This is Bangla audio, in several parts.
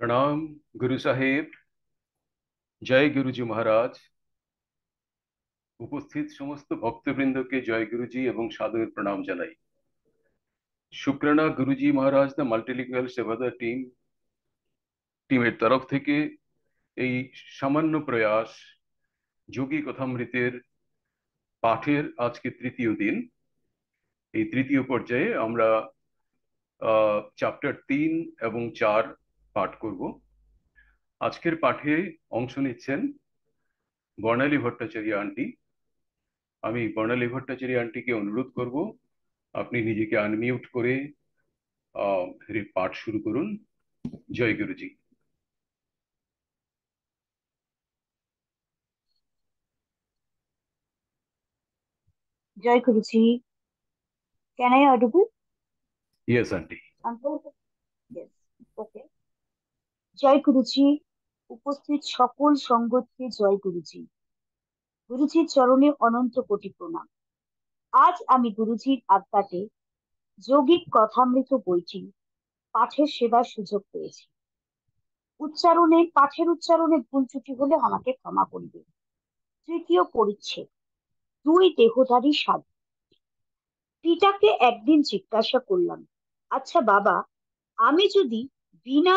प्रणाम गुरु साहेब। जय गुरुजी महाराज। উপস্থিত সমস্ত ভক্তবৃন্দকে জয় গুরুজি এবং সাদর প্রণাম জানাই। শুক্রানা গুরুজি মহারাজ দ্য মাল্টিলিঙ্গুয়াল সেবাদার টিমের তরফ থেকে এই সামান্য প্রয়াস যোগী কথামৃতের পাঠের আজকে তৃতীয় দিন। এই তৃতীয় পর্যায়ে আমরা চ্যাপ্টার 3 এবং 4 পাঠ করব। আজকের পাঠে অংশ নিচ্ছেন বর্ণালী ভট্টাচার্য আন্টি। আমি বর্ণালী ভট্টাচার্য আন্টিকে অনুরোধ করব আপনি নিজেকে আনমিউট করে পাঠ শুরু করুন। জয় গুরুজি। জয় গুরুজি। Can I audible? Yes aunty. Uncle? Yes. Okay. জয় গুরুজি। উপস্থিত সকল সঙ্গতকে জয় গুরুজি। গুরুজির চরণে অনন্ত কোটি প্রণাম। আজ আমি গুরুজির আজ্ঞাতে যৌগিক কথামৃত বইটি পাঠের সেবার সুযোগ পেয়েছি। পাঠের উচ্চারণে ভুল ত্রুটি হলে আমাকে ক্ষমা করবে। তৃতীয় পরিচ্ছেদ, দুই দেহধারী সাধু। পিতাকে একদিন জিজ্ঞাসা করলাম, আচ্ছা বাবা, আমি যদি বিনা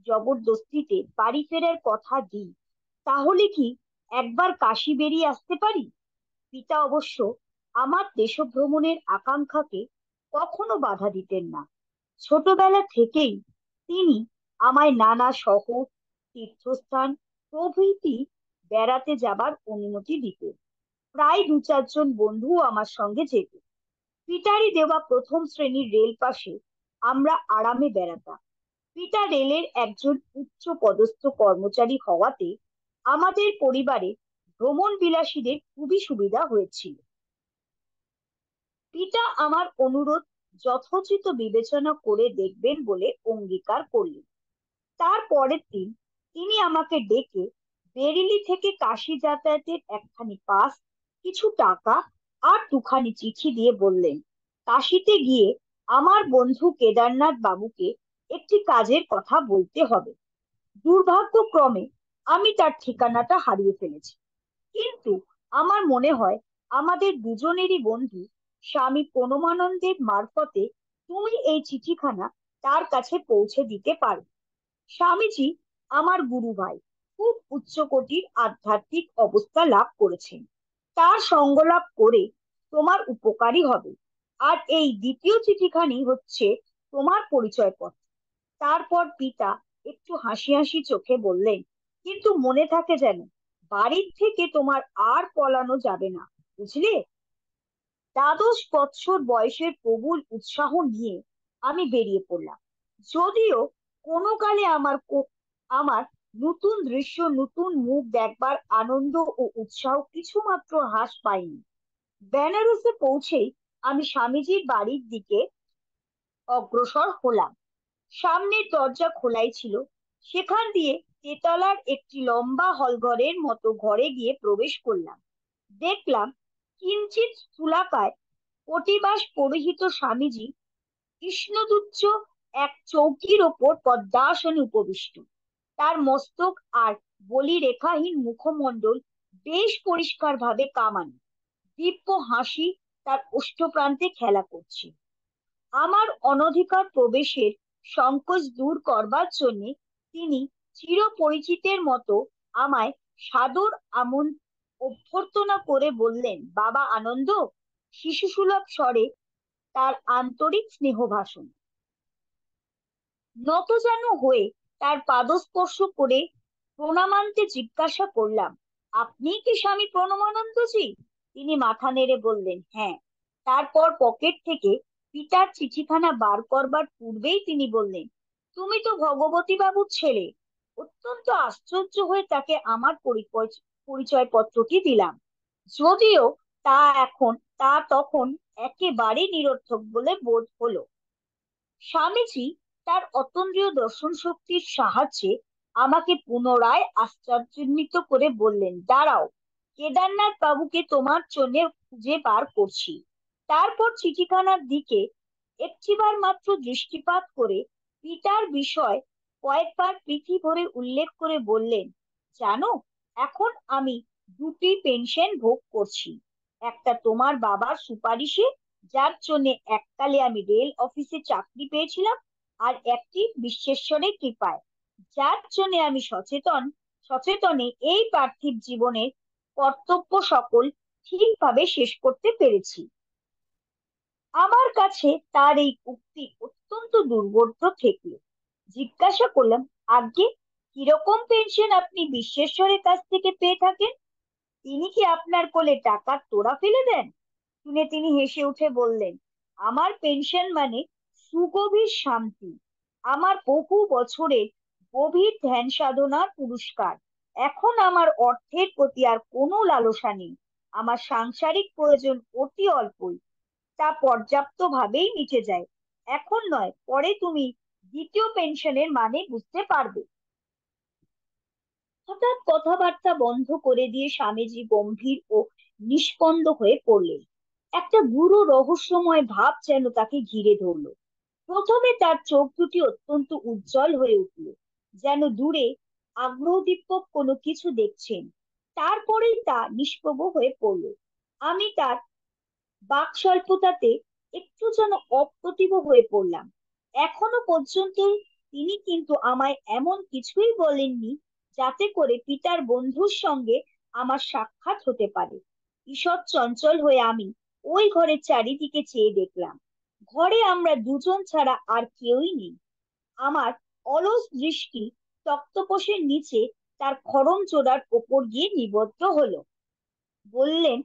জবরদস্তিতে বাড়ি ফেরার কথা দিই, তাহলে কি একবার কাশি বেরিয়ে আসতে পারি? পিতা অবশ্য আমার দেশভ্রমণের আকাঙ্ক্ষাকে কখনো বাধা দিতেন না। ছোটবেলা থেকেই তিনি আমায় নানা শহর, তীর্থস্থান প্রভৃতি বেড়াতে যাবার অনুমতি দিতেন। প্রায় 2-4 জন বন্ধুও আমার সঙ্গে যেত। পিটারই দেওয়া প্রথম শ্রেণীর রেল পাশে আমরা আরামে বেড়াতাম। পিতা রেলের একজন উচ্চ পদস্থ কর্মচারী হওয়াতে আমাদের পরিবারে ভ্রমণ বিলাসীদের খুবই সুবিধা হয়েছিল। পিতা আমার অনুরোধ যথোচিত বিবেচনা করে দেখবেন বলে অঙ্গীকার করলেন। তার পরের দিন তিনি আমাকে ডেকে বেরিলি থেকে কাশি যাতায়াতের একখানি পাস, কিছু টাকা আর 2খানি চিঠি দিয়ে বললেন, কাশিতে গিয়ে আমার বন্ধু কেদারনাথ বাবুকে একটি কাজের কথা বলতে হবে। দুর্ভাগ্যক্রমে আমি তার ঠিকানাটা হারিয়ে ফেলেছি, কিন্তু আমার মনে হয় আমাদের দুজনেরই বন্ধু স্বামী প্রণমানন্দের মারফতে তুমি এই চিঠিখানা তার কাছে পৌঁছে দিতে পারো। স্বামীজি আমার গুরু ভাই, খুব উচ্চকোটির আধ্যাত্মিক অবস্থা লাভ করেছেন। তার সঙ্গ লাভ করে তোমার উপকারী হবে। আর এই দ্বিতীয় চিঠিখানি হচ্ছে তোমার পরিচয়পত্র। তারপর পিতা একটু হাসি হাসি চোখে বললেন, কিন্তু মনে থাকে যেন বাড়ির থেকে তোমার আর পলানো যাবে না, বুঝলে? 12 বৎসর বয়সের প্রবল উৎসাহ নিয়ে আমি বেরিয়ে পড়লাম। যদিও কোনো কালে আমার নতুন দৃশ্য, নতুন মুখ দেখবার আনন্দ ও উৎসাহ কিছুমাত্র হ্রাস পায়নি। বেনারসে পৌঁছেই আমি স্বামীজির বাড়ির দিকে অগ্রসর হলাম। সামনের দরজা খোলাই ছিল। সেখান দিয়ে তেতলার একটি লম্বা হলঘরের মতো ঘরে গিয়ে প্রবেশ করলাম। দেখলাম কিঞ্চিৎ স্থূলাকায় কটিবাস পরিহিত স্বামীজি কৃষ্ণদুচ্চ এক চৌকির ওপর পদ্মাসনে উপবিষ্ট। তার মস্তক আর বলি রেখাহীন মুখমণ্ডল বেশ পরিষ্কার ভাবে কামানো। দিব্য হাসি তার ওষ্ঠপ্রান্তে খেলা করছে। আমার অনধিকার প্রবেশের সংকোচ দূর করবার জন্য তিনি চিরপরিচিতের মতো আমায় সাদর অভ্যর্থনা করে বললেন, বাবা আনন্দ। শিশুসুলভ স্বরে তার আন্তরিক স্নেহ ভাষণ। নতজানু হয়ে তার পাদস্পর্শ করে প্রণামান্তে জিজ্ঞাসা করলাম, আপনি কি স্বামী প্রণমানন্দজি? তিনি মাথা নেড়ে বললেন, হ্যাঁ। তারপর পকেট থেকে পিতার চিঠিখানা বার করবার পূর্বেই তিনি বললেন, তুমি তো ভগবতী বাবুর ছেলে। অত্যন্ত আশ্চর্য হয়ে তাকে আমার পরিচয়পত্রটি দিলাম, যদিও তা এখন তা তখন একেবারেই নিরর্থক বলে বোধ হলো। স্বামীজি তার অতীন্দ্রিয় দর্শন শক্তির সাহায্যে আমাকে পুনরায় আশ্চর্যান্বিত করে বললেন, দাঁড়াও, কেদারনাথ বাবুকে তোমার জন্য খুঁজে বার করছি। তারপর চিঠিখানার দিকে একটিবার মাত্র দৃষ্টিপাত করে পিতার বিষয় কয়েকবার পিঠি ভরে উল্লেখ করে বললেন, জানো, এখন আমি দুটি পেনশন ভোগ করছি। একটা তোমার বাবার সুপারিশে, যার জন্য এককালে আমি রেল অফিসে চাকরি পেয়েছিলাম, আর একটি বিশ্বেশ্বরের কৃপায়, যার জন্য আমি সচেতনে এই পার্থিব জীবনের কর্তব্য সকল ঠিকভাবে শেষ করতে পেরেছি। আমার কাছে তার এই উক্তি অত্যন্ত দুর্বোধ্য ঠেকল। জিজ্ঞাসা করলাম, আজ্ঞে, কিরকম পেনশন আপনি বিশ্বেশ্বরের কাছ থেকে পেয়ে থাকেন? তিনি কি আপনার কোলে টাকার তোড়া ফেলে দেন? শুনে তিনি হেসে উঠে বললেন, আমার পেনশন মানে সুগভীর শান্তি, আমার বহু বছরের গভীর ধ্যান সাধনার পুরস্কার। এখন আমার অর্থের প্রতি আর কোনো লালসা নেই। আমার সাংসারিক প্রয়োজন অতি অল্পই, তা পর্যাপ্ত ভাবেই মিটে যায়। এখন নয়, পরে তুমি দ্বিতীয় পেনশনের মানে বুঝতে পারবে। হঠাৎ কথাবার্তা বন্ধ করে দিয়ে স্বামীজি গম্ভীর ও নিষ্পন্দ হয়ে পড়লেন। একটা গুরু রহস্যময় ভাব যেন তাকে ঘিরে ধরলো। প্রথমে তার চোখ দুটি অত্যন্ত উজ্জ্বল হয়ে উঠল, যেন দূরে আগ্রহদীপক কোনো কিছু দেখছেন। তারপরেই তা নিষ্প্রভ হয়ে পড়ল। আমি তার বাকস্বল্পতাতে একটু যেন অপ্রতিভ হয়ে পড়লাম। এখনো পর্যন্ত তিনি কিন্তু আমায় এমন কিছুই বলেননি যাতে করে পিতার বন্ধুর সঙ্গে আমার সাক্ষাৎ হতে পারে। ঈষৎ চঞ্চল হয়ে আমি ওই ঘরের চারিদিকে চেয়ে দেখলাম। ঘরে আমরা দুজন ছাড়া আর কেউই নেই। আমার অলস দৃষ্টি তক্তপোশের নিচে তার খড়ম চূড়ার ওপর গিয়ে নিবদ্ধ হলো। বললেন,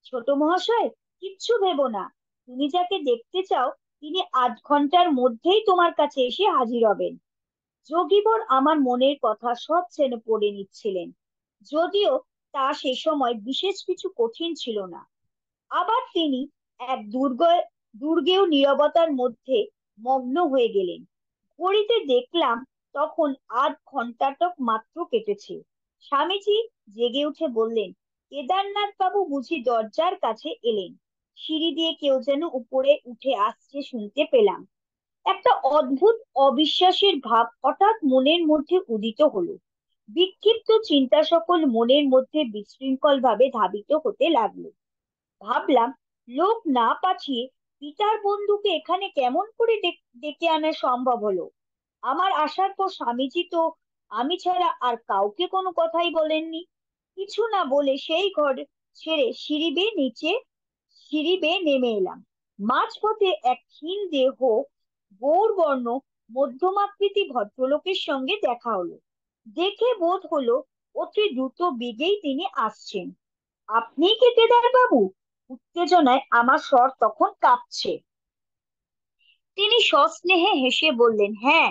ছোট মহাশয়, কিচ্ছু ভেবো না। তুমি যাকে দেখতে চাও তিনি আধ ঘন্টার মধ্যেই তোমার কাছে এসে হাজির হবেন। যোগীবর আমার মনের কথা সব যেন পড়ে নিচ্ছিলেন, যদিও তা সে সময় বিশেষ কিছু কঠিন ছিল না। আবার তিনি এক দুর্গেও নীরবতার মধ্যে মগ্ন হয়ে গেলেন। ঘড়িতে দেখলাম তখন আধ ঘন্টাটক মাত্র কেটেছে। স্বামীজি জেগে উঠে বললেন, কেদারনাথ বাবু বুঝি দরজার কাছে এলেন। সিঁড়ি দিয়ে কেউ যেন উপরে উঠে আসছে শুনতে পেলাম। একটা অদ্ভুত অবিশ্বাসের ভাব হঠাৎ মনের মধ্যে উদিত হলো। বিক্ষিপ্ত চিন্তা সকল মনের মধ্যে বিশৃঙ্খল ভাবে ধাবিত হতে লাগলো। ভাবলাম, লোক না পাঠিয়ে পিতার বন্ধুকে এখানে কেমন করে ডেকে আনা সম্ভব হলো? আমার আসার পর স্বামীজি তো আমি ছাড়া আর কাউকে কোনো কথাই বলেননি। কিছু না বলে সেই ঘর ছেড়ে সিঁড়ি বেয়ে নেমে এলাম। মাঝপথে এক ক্ষীণ দেহ গৌরবর্ণ মধ্যমাকৃতি ভদ্রলোকের সঙ্গে দেখা হলো। দেখে বোধ হলো অতি দ্রুত বেগেই তিনি আসছেন। আপনি কে কেদার বাবু? উত্তেজনায় আমার স্বর তখন কাঁপছে। তিনি সস্নেহে হেসে বললেন, হ্যাঁ,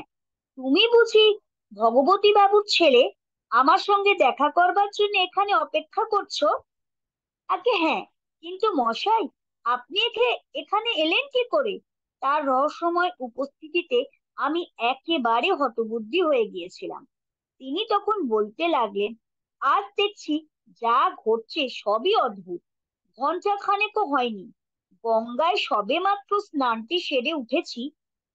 তুমি বুঝি ভগবতী বাবুর ছেলে? আমার সঙ্গে দেখা করবার জন্য এখানে অপেক্ষা করছো? আগে হ্যাঁ, কিন্তু মশাই, আপনি এখানে এলেন কি করে? তার রহস্যময় উপস্থিতিতে আমি একেবারে হতবুদ্ধি হয়ে গিয়েছিলাম। তিনি তখন বলতে লাগলেন, আজ দেখছি যা ঘটছে সবই অদ্ভুত। ঘন্টা খানেকও হয়নি, গঙ্গায় সবে মাত্র স্নানটি সেরে উঠেছি,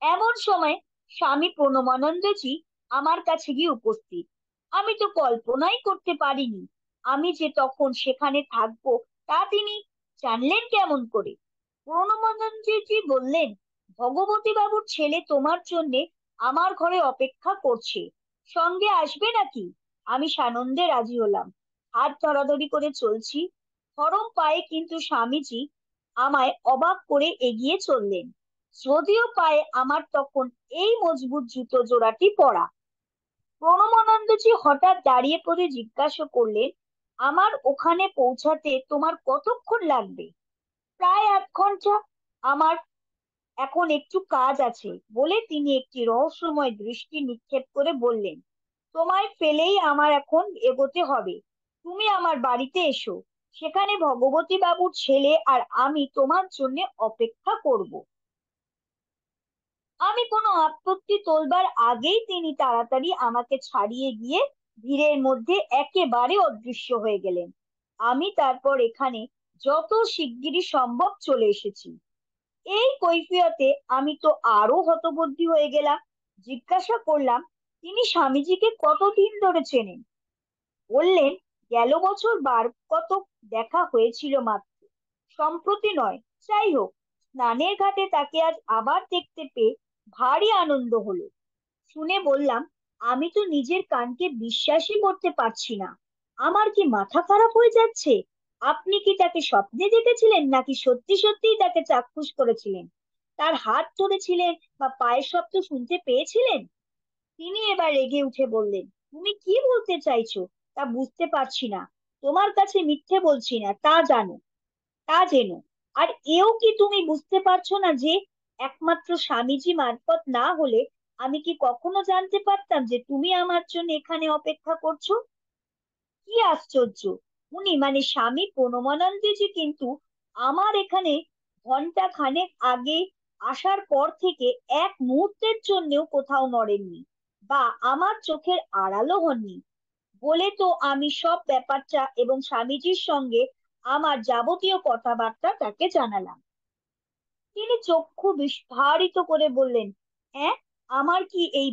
এমন সময় স্বামী প্রণবানন্দজি আমার কাছে গিয়ে উপস্থিত। আমি তো কল্পনাই করতে পারিনি আমি যে তখন সেখানে থাকবো, তা তিনি জানলেন কেমন করে? প্রণবানন্দজি বললেন, ভগবতী বাবুর ছেলে তোমার জন্য আমার ঘরে অপেক্ষা করছে, সঙ্গে আসবে নাকি? আমি সানন্দে রাজি হলাম। হাত ধরাধরি করে চলছি, থরম পায়ে, কিন্তু স্বামীজি আমায় অবাক করে এগিয়ে চললেন, যদিও পায়ে আমার তখন এই মজবুত জুতো জোড়াটি পরা। প্রণবানন্দজি হঠাৎ দাঁড়িয়ে পড়ে জিজ্ঞাসা করলেন, আমার ওখানে পৌঁছাতে তোমার কতক্ষণ লাগবে? প্রায় আধ ঘন্টা। আমার এখন একটু কাজ আছে, বলে তিনি একটি রহস্যময় দৃষ্টি নিক্ষেপ করে বললেন, তোমায় ফেলেই আমার এখন এগোতে হবে। তুমি আমার বাড়িতে এসো, সেখানে ভগবতী বাবুর ছেলে আর আমি তোমার জন্য অপেক্ষা করব। আমি কোনো আপত্তি তোলবার আগেই তিনি তাড়াতাড়ি আমাকে ছাড়িয়ে গিয়ে ভিড়ের মধ্যে একেবারে অদৃশ্য হয়ে গেলেন। আমি তারপর এখানে যত শিগগিরই সম্ভব চলে এসেছি। এই কৈফিয়তে আমি তো আরো হতবুদ্ধি হয়ে গেলাম। জিজ্ঞাসা করলাম, তিনি স্বামীজিকে কতদিন ধরে চেনেন? বললেন, গেল বছর বার কতক দেখা হয়েছিল মাত্র, সম্প্রতি নয়। যাই হোক, স্নানের ঘাটে তাকে আজ আবার দেখতে পেয়ে ভারী আনন্দ হলো। শুনে বললাম, আমি তো নিজের কানকে বিশ্বাসই করতে পারছি না। আমার কি মাথা খারাপ হয়ে যাচ্ছে? আপনি কি তাকে স্বপ্নে দেখেছিলেন নাকি সত্যি সত্যিই তাকে চাক্ষুষ করেছিলেন? তার হাত ধরেছিলেন বা পায়ের শব্দ শুনতে পেয়েছিলেন? তিনি এবার রেগে উঠে বললেন, তুমি কি বলতে চাইছো তা বুঝতে পারছি না। তোমার কাছে মিথ্যে বলছি না, তা জেনো। আর এও কি তুমি বুঝতে পারছো না যে একমাত্র স্বামীজি মারফত না হলে আমি কি কখনো জানতে পারতাম যে তুমি আমার জন্য এখানে অপেক্ষা করছো? কি আশ্চর্য! উনি মানে স্বামী প্রণবানন্দজি কিন্তু আমার এখানে ঘন্টা খানেক আগে আসার পর থেকে এক মুহূর্তের জন্যও কোথাও নড়েননি বা আমার চোখের আড়ালও হননি। বলে তো আমি সব ব্যাপারটা এবং স্বামীজির সঙ্গে আমার যাবতীয় কথাবার্তা তাকে জানালাম। তিনি চক্ষু বিস্ফারিত করে বললেন, হ্যাঁ, আমার কি এই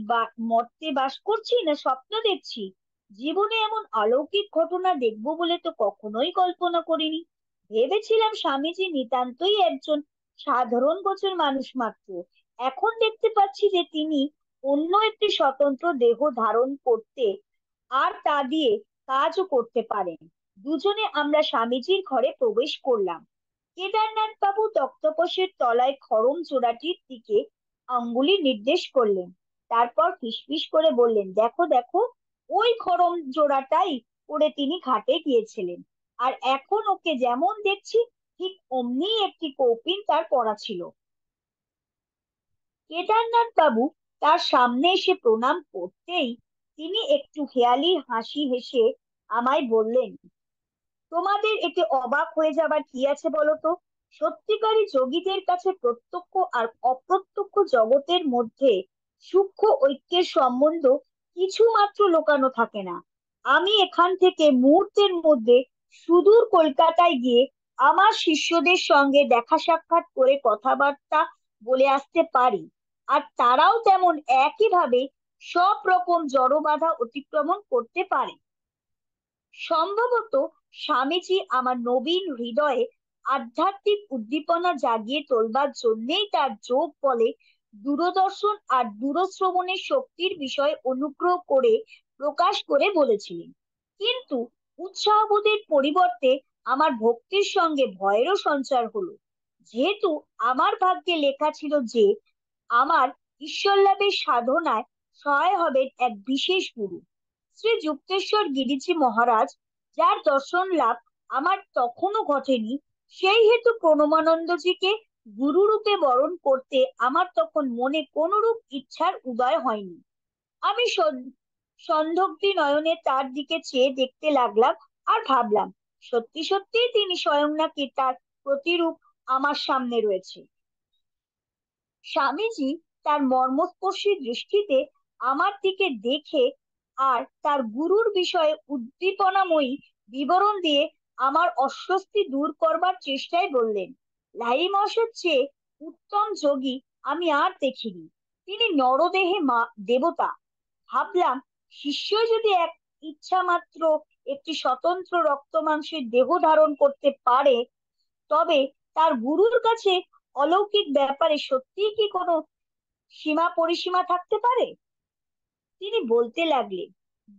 মর্তে বাস করছি না স্বপ্ন দেখছি? জীবনে এমন অলৌকিক ঘটনা দেখবো বলে তো কখনোই কল্পনা করিনি। ভেবেছিলাম স্বামীজি নিতান্তই একজন সাধারণ গোছের মানুষ মাত্র। এখন দেখতে পাচ্ছি যে তিনি অন্য একটি স্বতন্ত্র দেহ ধারণ করতে আর তা দিয়ে কাজও করতে পারেন। দুজনে আমরা স্বামীজির ঘরে প্রবেশ করলাম। কেদারনাথ বাবু তক্তপোশের তলায় খড়ম জোড়াটির দিকে আঙ্গুলি নির্দেশ করলেন। তারপর ফিসফিস করে বললেন, দেখো দেখো, ওই খড়ম জোড়াটাই পরে তিনি ঘাটে গিয়েছিলেন। আর এখন ওকে যেমন দেখছি ঠিক অমনি একটি কৌপিন তার পরা ছিল। কেদারনাথ বাবু তার সামনে এসে প্রণাম করতেই তিনি একটু হেয়ালি হাসি হেসে আমায় বললেন, তোমাদের এতে অবাক হয়ে যাবার কি আছে বলো তো? সত্যিকারী যোগীদের কাছে প্রত্যক্ষ আর অপ্রত্যক্ষ জগতের মধ্যে সূক্ষ্ম ঐক্যের সম্বন্ধ কিছু মাত্র লোকানো থাকে না। আমি এখান থেকে মুহূর্তের মধ্যে সুদূর কলকাতায় গিয়ে আমার শিষ্যদের সঙ্গে দেখা সাক্ষাৎ করে কথাবার্তা বলে আসতে পারি, আর তারাও তেমন একইভাবে সব রকম জড় বাধা অতিক্রমণ করতে পারে। সম্ভবত স্বামীজি আমার নবীন হৃদয়ে আধ্যাত্মিক উদ্দীপনা জাগিয়ে তোলবার জন্যেই তার যোগ বলে দূরদর্শন আর দূরশ্রবণের শক্তির বিষয়ে অনুগ্রহ করে প্রকাশ করে বলেছিলেন। কিন্তু উৎসাহবোধের পরিবর্তে আমার ভক্তির সঙ্গে ভয়েরও সঞ্চার হলো। যেহেতু আমার ভাগ্যে লেখা ছিল যে আমার ঈশ্বর লাভের সাধনায় সহায় হবেন এক বিশেষ গুরু, শ্রী যুক্তেশ্বর গিরিজি মহারাজ, যার দর্শন লাভ আমার তখনও ঘটেনি, সেই হেতু প্রণবানন্দজিকে গুরু রূপে বরণ করতে আমার তখন মনে কোনরূপ ইচ্ছার উদয় হয়নি। আমি সন্দিগ্ধ নয়নে তার দিকে চেয়ে দেখতে লাগলাম আর ভাবলাম, সত্যি সত্যি তিনি স্বয়ং নাকি তার প্রতিরূপ আমার সামনে রয়েছে। স্বামীজি তার মর্মস্পর্শী দৃষ্টিতে আমার দিকে দেখে আর তার গুরুর বিষয়ে উদ্দীপনাময়ী বিবরণ দিয়ে আমার অস্বস্তি দূর করবার চেষ্টায় বললেন, লাহিড়ী মহাশয়ের চেয়ে উত্তম যোগী আমি আর দেখিনি। তিনি নরদেহে মা দেবতা। ভাবলাম, শিষ্য যদি এক ইচ্ছা মাত্র একটি স্বতন্ত্র রক্ত মাংসের দেহ ধারণ করতে পারে, তবে তার গুরুর কাছে অলৌকিক ব্যাপারে সত্যিই কি কোনো সীমা পরিসীমা থাকতে পারে? তিনি বলতে লাগলেন,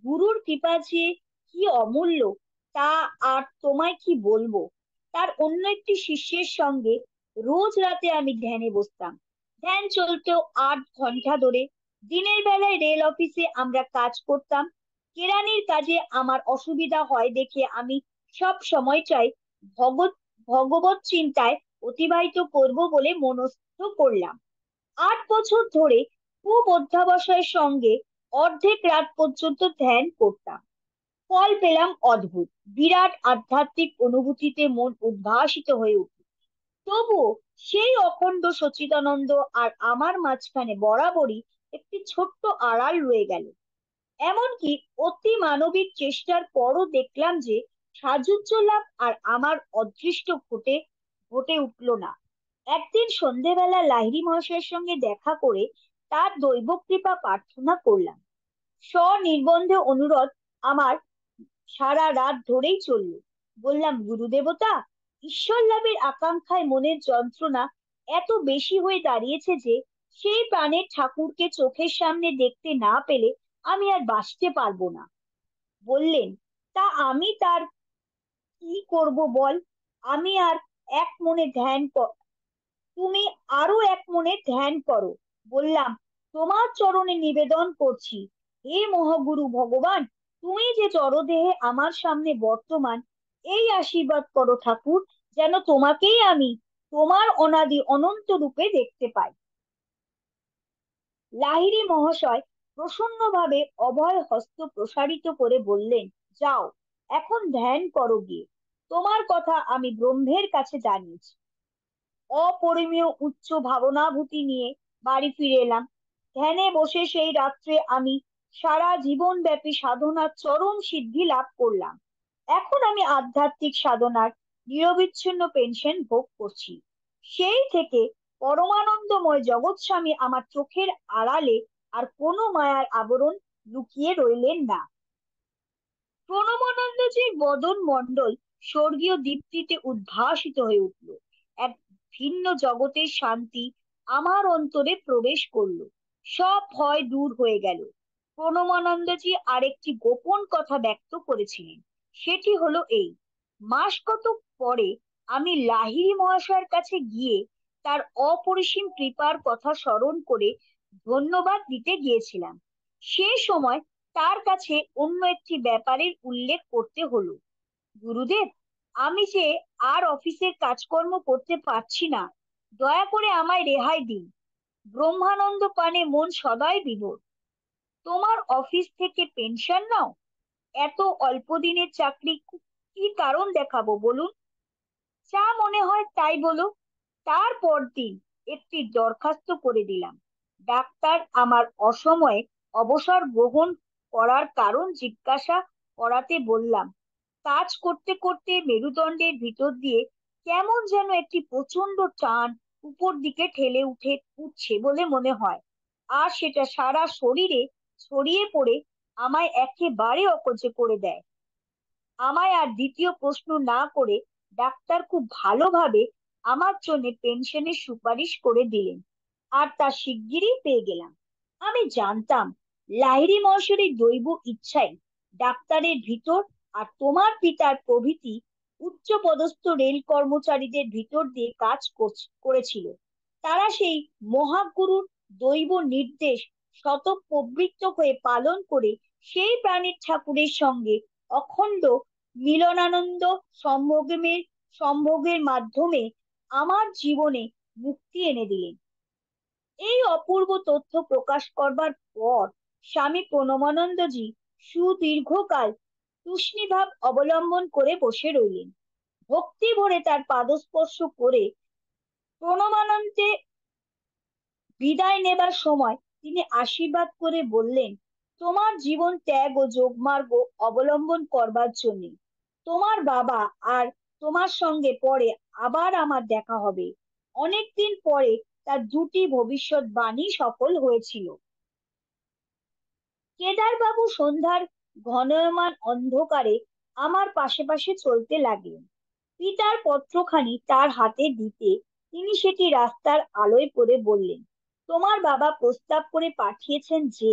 গুরুর কৃপা যে কি অমূল্য তা আর তোমায় কি বলবো। তার অন্য একটি শিষ্যের সঙ্গে রোজ রাতে আমি ধ্যানে বসতাম। ধ্যান চলতো 8 ঘন্টা ধরে। দিনের বেলায় রেল অফিসে আমরা কাজ করতাম। কেরানির কাজে আমার অসুবিধা হয় দেখে আমি সব সময় চাই ভগৎ ভগবত চিন্তায় অতিবাহিত করব বলে মনস্থ করলাম। 8 বছর ধরে খুব অধ্যবসায়ের সঙ্গে অর্ধেক রাত পর্যন্ত ধ্যান করতাম। ফল পেলাম অদ্ভুত। বিরাট আধ্যাত্মিক অনুভূতিতে মন উদ্ভাসিত হয়ে উঠল। তবুও সেই অখণ্ড সচ্চিদানন্দ আর আমার মাঝখানে বরাবরই একটি ছোট্ট আড়াল রয়ে গেল। এমনকি অতি মানবিক চেষ্টার পরও দেখলাম যে সাযুজ্য লাভ আর আমার অদৃষ্ট ঘটে ঘটে উঠল না। একদিন সন্ধেবেলা লাহিড়ী মহাশয়ের সঙ্গে দেখা করে তার দৈব কৃপা প্রার্থনা করলাম। স্বনির্বন্ধে অনুরোধ আমার সারা রাত ধরেই চলল। বললাম, গুরুদেবতা, ঈশ্বর লাভের আকাঙ্ক্ষায় মনের যন্ত্রণা এত বেশি হয়ে দাঁড়িয়েছে যে সেই প্রাণের ঠাকুরকে চোখের সামনে দেখতে না পেলে আমি আর বাঁচতে পারবো না। বললেন, তা আমি তার কি করব বল? আমি আর এক মনে তুমি আরো এক মনে ধ্যান করো। বললাম, তোমার চরণে নিবেদন করছি, হে মহাগুরু ভগবান, তুমি যে জড়দেহে আমার সামনে বর্তমান, এই আশীর্বাদ করো ঠাকুর, যেন তোমাকেই আমি তোমার অনাদি অনন্ত রূপে দেখতে পাই। লাহিড়ী মহাশয় প্রসন্নভাবে অভয় হস্ত প্রসারিত করে বললেন, যাও, এখন ধ্যান করো গিয়ে। তোমার কথা আমি ব্রহ্মের কাছে জানিয়েছি। অপরিমেয় উচ্চ ভাবনাভূতি নিয়ে বাড়ি ফিরে এলাম। ধ্যানে বসে সেই রাত্রে আমি সারা জীবনব্যাপী সাধনার চরম সিদ্ধি লাভ করলাম। এখন আমি আধ্যাত্মিক সাধনার নিরবিচ্ছিন্ন পেনশন ভোগ করছি। সেই থেকে পরমানন্দময় জগৎস্বামী আমার চোখের আড়ালে আর কোনো মায়ার আবরণ লুকিয়ে রইলেন না। প্রণবানন্দজির বদন মণ্ডল স্বর্গীয় দীপ্তিতে উদ্ভাসিত হয়ে উঠল। এক ভিন্ন জগতের শান্তি আমার অন্তরে প্রবেশ করলো। সব ভয় দূর হয়ে গেল। প্রণবানন্দজি আরেকটি গোপন কথা ব্যক্ত করেছিলেন। সেটি হলো এই: মাস কতক পরে আমি লাহিড়ী মহাশয়ের কাছে গিয়ে তার অপরিসীম কৃপার কথা স্মরণ করে ধন্যবাদ দিতে গিয়েছিলাম। সে সময় তার কাছে অন্য একটি ব্যাপারের উল্লেখ করতে হলো। গুরুদেব, আমি যে আর অফিসের কাজকর্ম করতে পারছি না, দয়া করে আমায় রেহাই দিন। ব্রহ্মানন্দ পানে মন সদাই বিভোর। তোমার অফিস থেকে পেনশন নাও? এত অল্প দিনের চাকরি, কি কারণ দেখাবো বলুন? যা মনে হয় তাই বলো। তারপর দিন একটি দরখাস্ত করে দিলাম। ডাক্তার আমার অসময়ে অবসর গ্রহণ করার কারণ জিজ্ঞাসা করাতে বললাম, কাজ করতে করতে মেরুদণ্ডের ভিতর দিয়ে কেমন যেন একটি প্রচন্ড টান উপর দিকে ঠেলে উঠছে বলে মনে হয়, আর সেটা সারা শরীরে ছড়িয়ে পড়ে আমায় একেবারে অকচে করে দেয়। আমায় আর দ্বিতীয় প্রশ্ন না করে ডাক্তার খুব ভালোভাবে আমার জন্য পেনশনের সুপারিশ করে দিলেন, আর তা শিগগিরই পেয়ে গেলাম। আমি জানতাম লাহিড়ী মহাশয়ের দৈব ইচ্ছাই ডাক্তারের ভিতর আর তোমার পিতার প্রভৃতি উচ্চ পদস্থ রেল কর্মচারীদের ভিতর দিয়ে কাজ করেছিল। তারা সেই মহাগুরুর দৈব নির্দেশ স্বতঃপ্রবৃত্ত হয়ে পালন করে সেই প্রাণীর ঠাকুরের সঙ্গে অখণ্ড মিলনানন্দ সম্ভোগের মাধ্যমে আমার জীবনে মুক্তি এনে দিলেন। এই অপূর্ব তথ্য প্রকাশ করবার পর স্বামী প্রণবানন্দজি সুদীর্ঘকাল তুষ্ণীভাব অবলম্বন করে বসে রইলেন। ভক্তি ভরে তার পাদস্পর্শ করে প্রণবানন্দে বিদায় নেবার সময় তিনি আশীর্বাদ করে বললেন, তোমার জীবন ত্যাগ ও যোগমার্গ অবলম্বন করবার জন্য তোমার বাবা আর তোমার সঙ্গে পরে আবার আমার দেখা হবে। অনেকদিন পরে তার দুটি ভবিষ্যৎবাণী সফল হয়েছিল। কেদারবাবু সন্ধ্যার ঘনায়মান অন্ধকারে আমার পাশে পাশে চলতে লাগলেন। পিতার পত্রখানি তার হাতে দিতে তিনি সেটি রাস্তার আলোয় পড়ে বললেন, তোমার বাবা প্রস্তাব করে পাঠিয়েছেন যে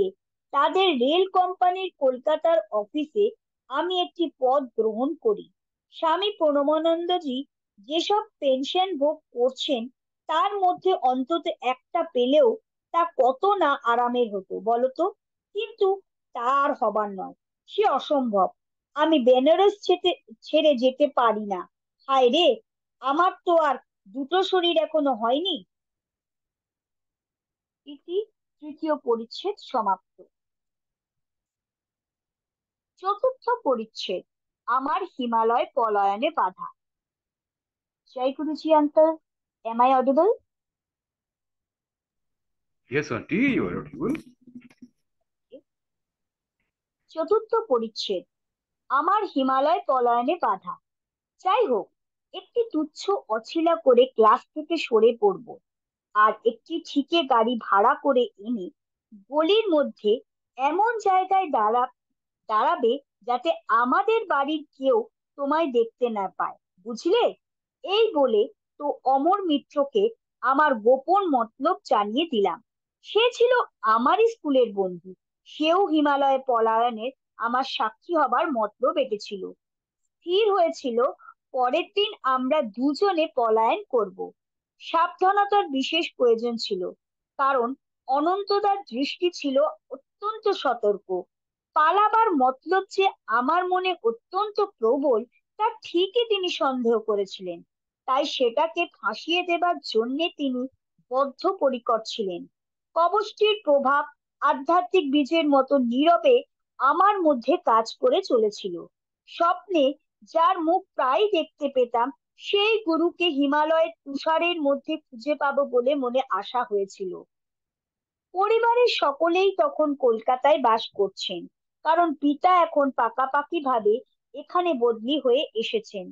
তাদের রেল কোম্পানির কলকাতার অফিসে আমি একটি পদ গ্রহণ করি। স্বামী প্রণবানন্দজি যেসব পেনশন ভোগ করছেন তার মধ্যে অন্তত একটা পেলেও তা কত না আরামের হতো বলতো। কিন্তু তা আর হবার নয়, সে অসম্ভব। আমি বেনারস ছেড়ে যেতে পারি না। হায় রে, আমার তো আর দুটো শরীর এখনো হয়নি। ইতি তৃতীয় পরিচ্ছেদ সমাপ্ত। চতুর্থ পরিচ্ছেদ, আমার হিমালয় পলায়নে বাধা। জয় Guruji uncle, am I audible? Yes, aunty, you are audible. চতুর্থ পরিচ্ছেদ, আমার হিমালয় পলায়নে বাধা। যাই হোক, একটি তুচ্ছ অছিলা করে ক্লাস থেকে সরে পড়ব, আর একটি ঠিকে গাড়ি ভাড়া করে এনে গলির মধ্যে এমন জায়গায় দাঁড়াবে যাতে আমাদের বাড়ির কেউ তোমায় দেখতে না পায়, বুঝলে? এই বলে তো অমর মিত্রকে আমার গোপন মতলব জানিয়ে দিলাম। সে ছিল আমারই স্কুলের বন্ধু। সেও হিমালয়ে পলায়নের আমার সাক্ষী হবার মতলব এঁটেছিল। স্থির হয়েছিল পরের দিন আমরা দুজনে পলায়ন করব। সাবধানতার বিশেষ প্রয়োজন ছিল, কারণ অনন্তদার দৃষ্টি ছিল অত্যন্ত সতর্ক। পালাবার মতলব যে আমার মনে অত্যন্ত প্রবল তা ঠিকই তিনি সন্দেহ করেছিলেন। তাই সেটাকে ফাঁসিয়ে দেবার জন্য তিনি বদ্ধপরিকর ছিলেন। কবচটির প্রভাব আধ্যাত্মিক বীজের মতো নীরবে আমার মধ্যে কাজ করে চলেছিল। স্বপ্নে যার মুখ প্রায় দেখতে পেতাম, সেই গুরুকে হিমালয়ের তুষারের মধ্যে খুঁজে পাবো বলে মনে আশা হয়েছিল। পরিবারের সকলেই তখন কলকাতায় বাস করছেন, কারণ পিতা এখন পাকাপাকি ভাবে এখানে বদলি হয়ে এসেছেন।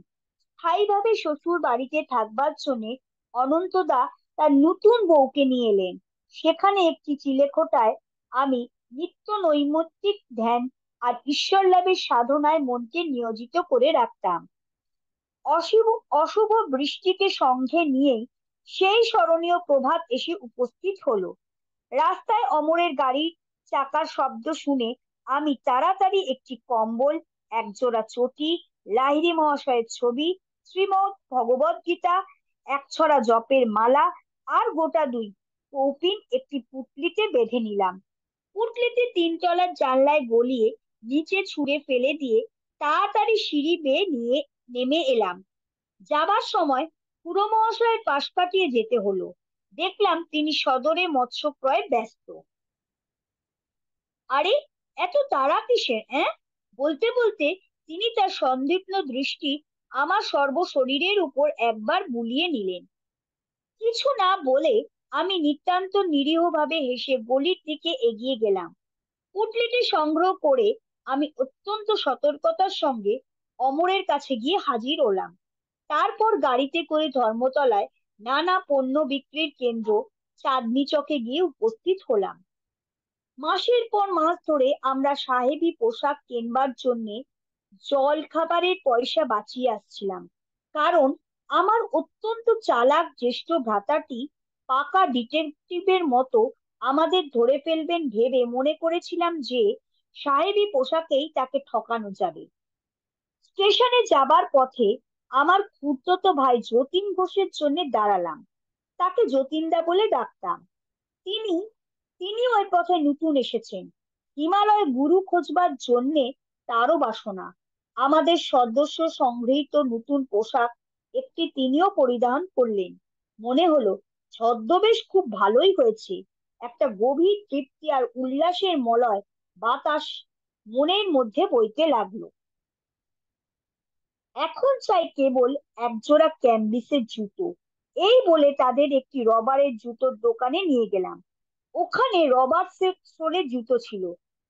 স্থায়ীভাবে শ্বশুর বাড়িতে থাকবার জন্য অনন্তদা তার নতুন বউকে নিয়ে এলেন। সেখানে একটি চিলেকোঠায় আমি নিত্য নৈমিত্তিক ধ্যান আর ঈশ্বর লাভের সাধনায় মনকে নিয়োজিত করে রাখতাম। অশুভ অশুভ বৃষ্টিকে সঙ্গে নিয়েই সেই স্মরণীয় প্রভাত এসে উপস্থিত হলো। রাস্তায় অমরের গাড়ির চাকার শব্দ শুনে আমি তাড়াতাড়ি একটি কম্বল, একজোড়া চটি, লাহিড়ী মহাশয়ের ছবি, শ্রীমৎ ভগবদ গীতা, একছড়া জপের মালা আর গোটা দুই কৌপিন একটি পুটলিতে বেঁধে নিলাম। পুটলিতে তিনতলার জানলায় গলিয়ে নিচে ছুঁড়ে ফেলে দিয়ে তাড়াতাড়ি সিঁড়ি বেয়ে নিয়ে নেমে এলাম। যাবার সময় খুড়ো মহাশয়ের পাশ কাটিয়ে যেতে হলো। দেখলাম তিনি সদরে মৎস্য ক্রয়ে ব্যস্ত। আরে, এত তাড়া কিসের, বলতে বলতে তিনি তার সন্দিগ্ধ দৃষ্টি আমার সর্বশরীরের উপর একবার বুলিয়ে নিলেন। কিছু না বলে আমি নিতান্ত নিরীহভাবে হেসে গলির দিকে এগিয়ে গেলাম। পুটলিটি সংগ্রহ করে আমি অত্যন্ত সতর্কতার সঙ্গে অমরের কাছে গিয়ে হাজির হলাম। তারপর গাড়িতে করে ধর্মতলায় নানা পণ্য বিক্রির কেন্দ্র চাঁদনি চকে গিয়ে উপস্থিত হলাম। মাসের পর মাস ধরে আমরা সাহেবি পোশাক কেনবার জন্য জল খাবারের পয়সা বাঁচিয়ে আসছিলাম, কারণ আমার অত্যন্ত চালাক জ্যেষ্ঠ ভ্রাতাটি পাকা ডিটেকটিভের মতো আমাদের ধরে ফেলবেন ভেবে মনে করেছিলাম যে সাহেবি পোশাকেই তাকে ঠকানো যাবে। স্টেশনে যাবার পথে আমার খুড়তুতো ভাই যতীন ঘোষের জন্য দাঁড়ালাম। তাকে যতীনদা বলে ডাকতাম। তিনি তিনি ওই পথে নতুন এসেছেন। হিমালয়ে গুরু খোঁজবার জন্যে তারও বাসনা। আমাদের সদস্য সংগৃহীত নতুন পোশাক একটি তিনিও পরিধান করলেন। মনে হলো ছদ্মবেশ খুব ভালোই হয়েছে। একটা গভীর তৃপ্তি আর উল্লাসের মলয় বাতাস মনের মধ্যে বইতে লাগলো। এখন চাই কেবল একজোড়া ক্যাম্বিসের জুতো, এই বলে তাদের একটি রবারের জুতোর দোকানে নিয়ে গেলাম। ওখানে রবার সোলের জুতো ছিল,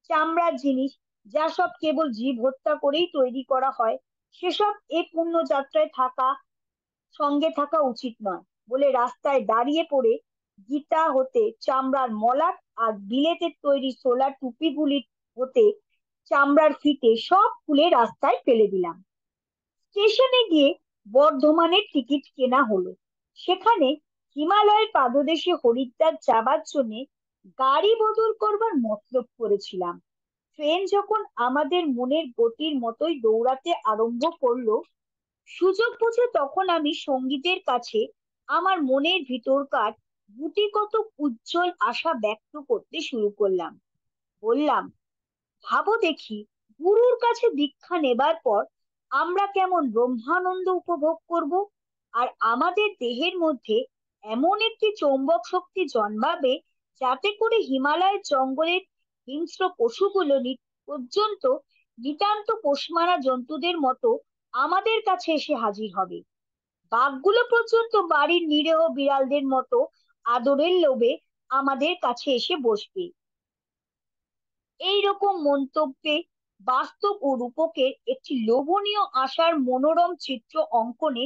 চামড়ার জিনিস, যা সব কেবল জীব হত্যা করেই তৈরি করা হয়। সেসব এ পুণ্য যাত্রায় সঙ্গে থাকা উচিত নয় বলে রাস্তায় দাঁড়িয়ে পড়ে গীতা হতে চামড়ার মলাট আর বিলেতের তৈরি সোলার টুপিগুলি হতে চামড়ার ফিতে সব খুলে রাস্তায় ফেলে দিলাম। স্টেশনে গিয়ে বর্ধমানের টিকিট কেনা হলো। সেখানে হিমালয়ের পাদদেশে হরিদ্বার যাবার জন্য গাড়ি বদল করবার মতলব করেছিলাম। ট্রেন যখন আমাদের মনের গতির মতোই দৌড়াতে আরম্ভ করলো, সুযোগ বুঝে তখন আমি সঙ্গীতের কাছে আমার মনের ভিতরকার গুটিকত উজ্জ্বল আশা ব্যক্ত করতে শুরু করলাম। বললাম, ভাবো দেখি, গুরুর কাছে দীক্ষা নেবার পর আমরা কেমন ব্রহ্মানন্দ উপভোগ করব, আর আমাদের দেহের মধ্যে এমন একটি চৌম্বক শক্তি জন্মাবে যাতে করে হিমালয়ের জঙ্গলের হিংস্র পশুগুলো পর্যন্ত নিতান্ত পোষমারা জন্তুদের মতো আমাদের কাছে এসে হাজির হবে। বাঘগুলো পর্যন্ত বাড়ির নিরীহ বিড়ালদের মতো আদরের লোভে আমাদের কাছে এসে বসবে। এই রকম মন্তব্যে বাস্তব ও রূপকের একটি লোভনীয় আশার মনোরম চিত্র অঙ্কনে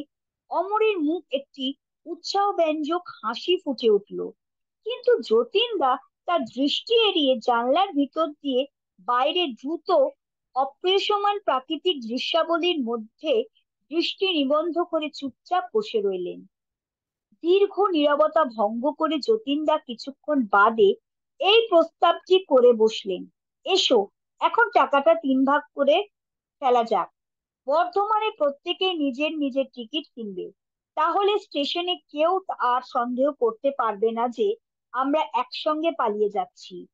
অমরের মুখ একটি উৎসাহব্যঞ্জক হাসি ফুটে উঠল। কিন্তু যতীনদা তার দৃষ্টি এড়িয়ে জানলার ভিতর দিয়ে বাইরে দ্রুত অপ্রিয়সমান প্রাকৃতিক দৃশ্যাবলীর মধ্যে দৃষ্টি নিবদ্ধ করে চুপচাপ বসে রইলেন। দীর্ঘ নীরবতা ভঙ্গ করে যতীনদা কিছুক্ষণ বাদে এই প্রস্তাবটি করে বসলেন, এসো এখন টাকাটা 3 ভাগ করে ফেলা যাক। বর্ধমানে প্রত্যেকেই নিজের নিজের টিকিট কিনবে, তাহলে স্টেশনে কেউ আর সন্দেহ করতে পারবে না যে আমরা একসঙ্গে পালিয়ে যাচ্ছি।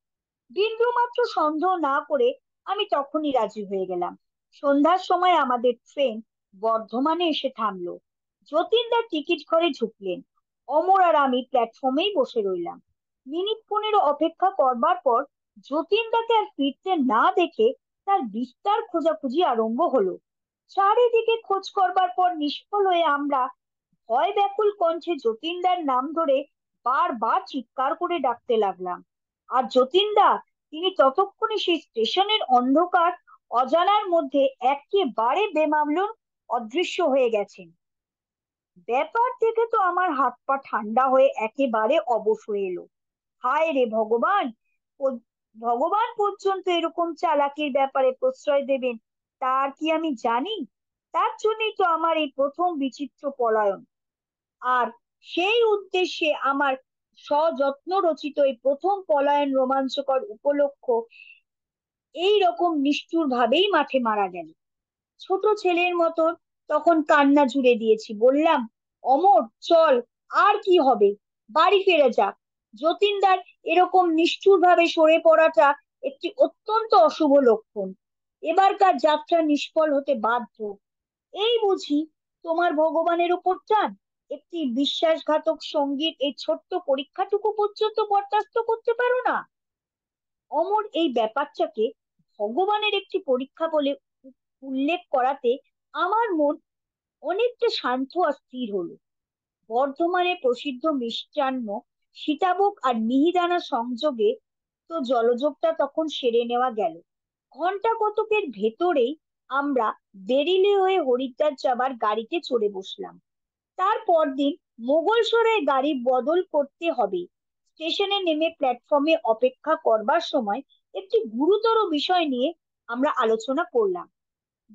বিন্দু মাত্র সন্দেহ না করে আমি তখনই রাজি হয়ে গেলাম। সন্ধ্যার সময় আমাদের ট্রেন বর্ধমানে এসে থামলো। যতীনদার টিকিট ঘরে ঢুকলেন, অমর আর আমি প্ল্যাটফর্মেই বসে রইলাম। মিনিট 15 অপেক্ষা করবার পর যতীনদাকে আর ফিরতে না দেখে তার বিস্তার খোঁজাখুঁজি আরম্ভ হলো। চারিদিকে খোঁজ করবার পর নিষ্ফল হয়ে আমরা ভয় ব্যাকুল কণ্ঠে যতীনদার নাম ধরে বারবার চিৎকার করে ডাকতে লাগলাম। আর যতীনদা, তিনি ততক্ষণে সেই স্টেশনের অন্ধকার অজানার মধ্যে একেবারে বেমালুম অদৃশ্য হয়ে গেছেন। ব্যাপার দেখে তো আমার হাত পা ঠান্ডা হয়ে একেবারে অবশ হয়ে এলো। হায় রে ভগবান! প- ভগবান পর্যন্ত এরকম চালাকির ব্যাপারে প্রশ্রয় দেবেন তার কি আমি জানি? তার জন্যই তো আমার এই প্রথম বিচিত্র পলায়ন। আর সেই উদ্দেশ্যে আমার সযত্ন রচিত এই প্রথম পলায়ন রোমাঞ্চকর উপলক্ষ এই রকম নিষ্ঠুর ভাবেই মাঠে মারা গেল। ছোট ছেলের মতন তখন কান্না জুড়ে দিয়েছি, বললাম, অমর চল, আর কি হবে, বাড়ি ফিরে যাক। যতীনদার এরকম নিষ্ঠুর ভাবে সরে পড়াটা একটি অত্যন্ত অশুভ লক্ষণ। এবারকার যাত্রা নিষ্ফল হতে বাধ্য। এই বুঝি তোমার ভগবানের উপর টান? একটি বিশ্বাসঘাতক সঙ্গীর এই ছোট্ট পরীক্ষাটুকু পর্যন্ত বরদাস্ত করতে পারো না? অমর এই ব্যাপারটাকে ভগবানের একটি পরীক্ষা বলে উল্লেখ করাতে আমার মন অনেকটা শান্ত আর স্থির হলো। বর্ধমানে প্রসিদ্ধ মিষ্টান্ন সীতাভোগ আর মিহিদানা সংযোগে তো জলযোগটা তখন সেরে নেওয়া গেল। ঘন্টা কতকের ভেতরেই আমরা বেরিলি হয়ে হরিদ্বার যাবার গাড়িতে চড়ে বসলাম। তার পরদিন মোগলসরাই গাড়ি বদল করতে হবে। স্টেশনে নেমে প্ল্যাটফর্মে অপেক্ষা করবার সময় একটি গুরুতর বিষয় নিয়ে আমরা আলোচনা করলাম।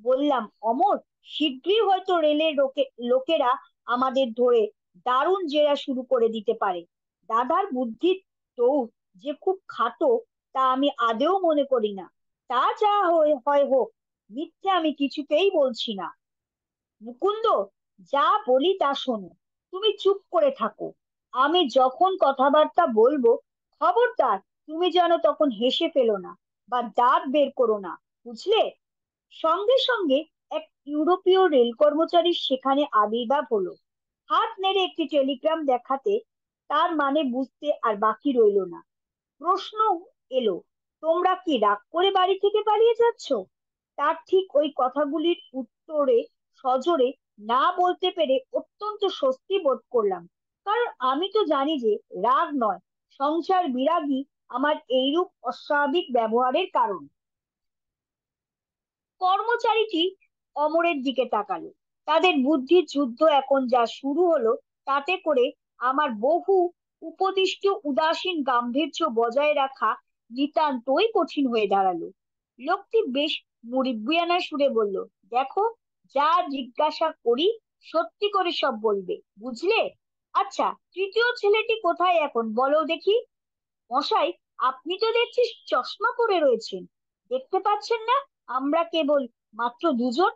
বললাম, অমর, শীঘ্রই হয়তো রেলের লোকেরা আমাদের ধরে দারুণ জেরা শুরু করে দিতে পারে। দাদার বুদ্ধির দৌড় যে খুব খাটো তা আমি আদেও মনে করি না। তা যা হয় হোক, মিথ্যে আমি কিছুতেই বলছি না। মুকুন্দ, যা বলি তা শোনো, তুমি চুপ করে থাকো। আমি যখন কথাবার্তা বলবো, খবরদার তুমি যেন তখন হেসে ফেলো না বা দাঁত বের করো না, বুঝলে? সঙ্গে সঙ্গে এক ইউরোপীয় রেল কর্মচারীর সেখানে আবির্ভাব হলো। হাত নেড়ে একটি টেলিগ্রাম দেখাতে তার মানে বুঝতে আর বাকি রইলো না। প্রশ্ন এলো, তোমরা কি রাগ করে বাড়ি থেকে পালিয়ে যাচ্ছ? তার ঠিক ওই কথাগুলির উত্তরে সজোরে না বলতে পেরে অত্যন্ত স্বস্তি বোধ করলাম, কারণ আমি তো জানি যে রাগ নয়, সংসার বিরাগী আমার এইরূপ অস্বাভাবিক ব্যবহারের কারণ। কর্মচারীটি অমরের দিকে তাকালো। তাদের বুদ্ধির যুদ্ধ এখন যা শুরু হলো, তাতে করে আমার বহু উপদিষ্ট উদাসীন গাম্ভীর্য বজায় রাখা নিতান্তই কঠিন হয়ে দাঁড়ালো। লোকটি বেশ মুরব্বিয়ানা সুরে বলল, দেখো, যা জিজ্ঞাসা করি সত্যি করে সব বলবে, বুঝলে? আচ্ছা, তৃতীয় ছেলেটি কোথায় এখন বলো দেখি। মশাই, আপনি তো দেখছি চশমা পরে রয়েছেন, দেখতে পাচ্ছেন না আমরা কেবল মাত্র দুজন?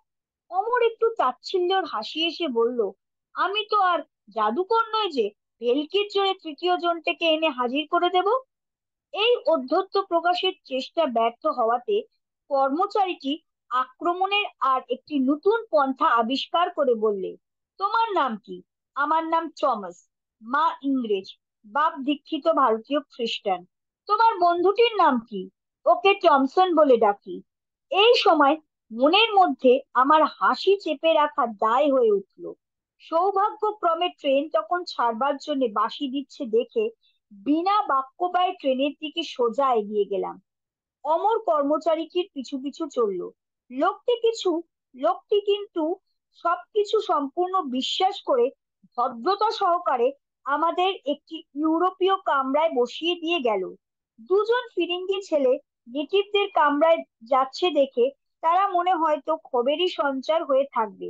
অমর একটু তাচ্ছিল্যের হাসি এসে বলল, আমি তো আর জাদুকর নয় যে ভেলকির জোরে তৃতীয় জনটাকে এনে হাজির করে দেব। এই অধ্যত্ত প্রকাশের চেষ্টা ব্যর্থ হওয়াতে কর্মচারীটি আক্রমণের আর একটি নতুন পন্থা আবিষ্কার করে বললে, তোমার নাম কি? আমার নাম টমাস, মা ইংরেজ, বাপ দীক্ষিত ভারতীয় খ্রিস্টান। তোমার বন্ধুটির নাম কি? ওকে টমসন বলে ডাকি। এই সময় মনের মধ্যে আমার হাসি চেপে রাখা দায় হয়ে উঠল। সৌভাগ্যক্রমে ট্রেন তখন ছাড়বার জন্য বাঁশি দিচ্ছে দেখে বিনা বাক্য ব্যয়ে ট্রেনের দিকে সোজা এগিয়ে গেলাম। অমর কর্মচারীটির পিছু পিছু চললো। লোকটি কিছু লোকটি কিন্তু সবকিছু সম্পূর্ণ বিশ্বাস করে ভদ্রতা সহকারে আমাদের একটি ইউরোপীয় কামরায় বসিয়ে দিয়ে গেল। দুজন ফিরিঙ্গি ছেলে নেটিভদের কামরায় যাচ্ছে দেখে তারা মনে হয়তো খবরেরই সঞ্চার হয়ে থাকবে।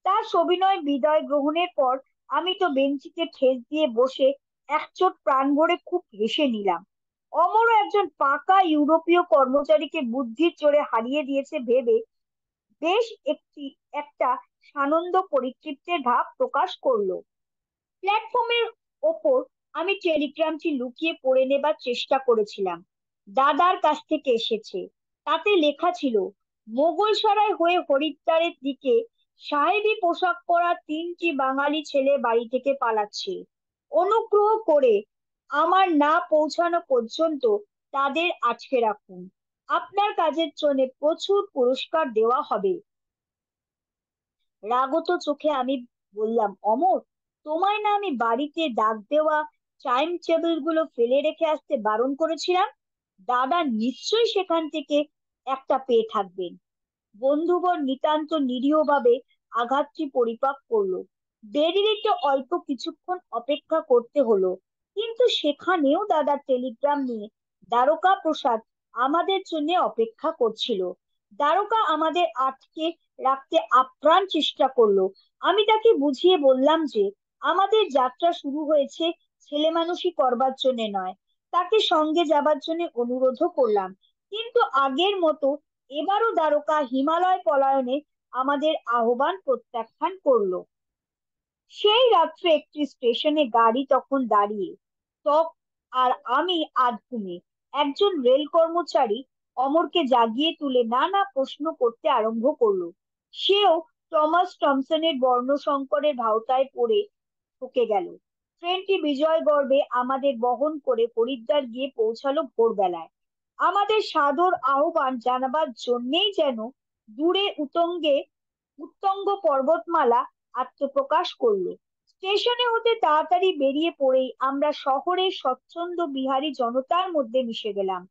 তার সবিনয় বিদায় গ্রহণের পর আমি তো বেঞ্চিতে ঠেস দিয়ে বসে একচোট প্রাণ ভরে খুব হেসে নিলাম। অমরও একজন পাকা ইউরোপীয় কর্মচারীকে বুদ্ধির জোরে হারিয়ে দিয়েছে ভেবে বেশ একটা সানন্দ পরিতৃপ্তির ভাব প্রকাশ করলো। প্ল্যাটফর্মের ওপর আমি টেলিগ্রামটি লুকিয়ে পড়ে নেবার চেষ্টা করেছিলাম। দাদার কাছ থেকে এসেছে। তাতে লেখা ছিল, মোগলসরাই হয়ে হরিদ্বারের দিকে সাহেবি পোশাক পরা 3টি বাঙালি ছেলে বাড়ি থেকে পালাচ্ছে। অনুগ্রহ করে আমার না পৌঁছানো পর্যন্ত তাদের আটকে রাখুন। আপনার কাজের জন্য প্রচুর পুরস্কার দেওয়া হবে। রাগত চোখে আমি বললাম, অমর, তোমায় না আমি বাড়িতে ডাক দেওয়া টাইম টেবিল গুলো ফেলে রেখে আসতে বারণ করেছিলাম? দাদা নিশ্চয়ই সেখান থেকে একটা পেয়ে থাকবেন। বন্ধুগণ নিতান্ত নিরীহভাবে আঘাতটি পরিপাক করলো। বেরিয়ে অল্প কিছুক্ষণ অপেক্ষা করতে হলো, কিন্তু সেখানেও দাদার টেলিগ্রাম নিয়ে দ্বারকা প্রসাদ আমাদের জন্য অপেক্ষা করছিল। দ্বারকা আমাদের আটকে রাখতে আপ্রাণ চেষ্টা করলো। আমি তাকে বুঝিয়ে বললাম যে আমাদের যাত্রা শুরু হয়েছে ছেলে মানুষই করবার জন্য নয়। তাকে সঙ্গে যাবার জন্য অনুরোধও করলাম, কিন্তু আগের মতো এবারও দ্বারকা হিমালয় পলায়নে আমাদের আহ্বান প্রত্যাখ্যান করলো। সেই রাত্রে একটি স্টেশনে গাড়ি তখন দাঁড়িয়ে, তক আর আমি আধ ঘুমে। একজন রেল কর্মচারী অমরকে জাগিয়ে তুলে নানা প্রশ্ন করতে আরম্ভ করলো। সেও টমাস টমসনের বর্ণসংকরের ভাওতায় পড়ে ঠকে গেল। ট্রেনটি বিজয় গর্বে আমাদের বহন করে হরিদ্বার গিয়ে পৌঁছালো ভোরবেলায়। আমাদের সাদর আহ্বান জানাবার জন্যেই যেন দূরে উত্তঙ্গ পর্বতমালা আত্মপ্রকাশ করলো। স্টেশনে হতে তাড়াতাড়ি বেরিয়ে পড়েই আমরা শহরের স্বচ্ছন্দ বিহারী জনতার মধ্যে মিশে গেলাম।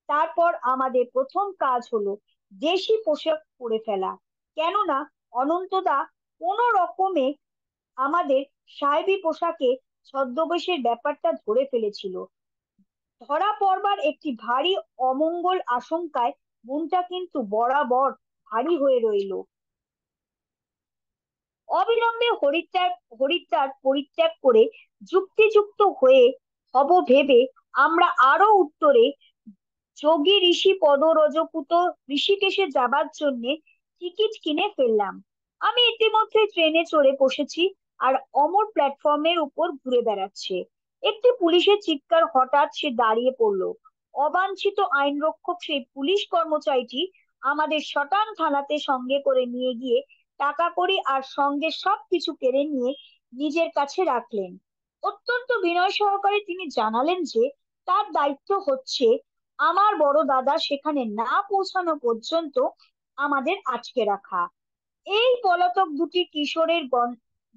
তারপর আমাদের প্রথম কাজ হলো দেশি পোশাক পরে ফেলা, কেননা অনন্তদা কোনো রকমে আমাদের সাহেবি পোশাকে ছদ্মবেশের ব্যাপারটা ধরে ফেলেছিল। ধরা পড়বার একটি ভারী অমঙ্গল আশঙ্কায় মনটা কিন্তু বরাবর ভারী হয়ে রইল। অবিলম্বে হরিদ্বার পরিত্যাগ করে যুক্তিযুক্ত হয়ে হব ভেবে আমরা আরো উত্তরে যোগী ঋষি পদরজপুত ঋষিকেশে যাবার জন্য টিকিট কিনে ফেললাম। আমি ইতিমধ্যে ট্রেনে চড়ে বসেছি, আর অমর প্ল্যাটফর্মের উপর ঘুরে বেড়াচ্ছে। একটি পুলিশের চিৎকার হঠাৎ সে দাঁড়িয়ে পড়লো। অবাঞ্ছিত আইনরক্ষক সেই পুলিশ কর্মচারীটি আমাদের সটান থানাতে সঙ্গে করে নিয়ে গিয়ে টাকা কড়ি আর সঙ্গে সবকিছু কেড়ে নিয়ে নিজের কাছে রাখলেন। অত্যন্ত বিনয় সহকারে তিনি জানালেন যে তার দায়িত্ব হচ্ছে আমার বড় দাদা সেখানে না পৌঁছানো পর্যন্ত আমাদের আটকে রাখা। এই পলাতক দুটি কিশোরের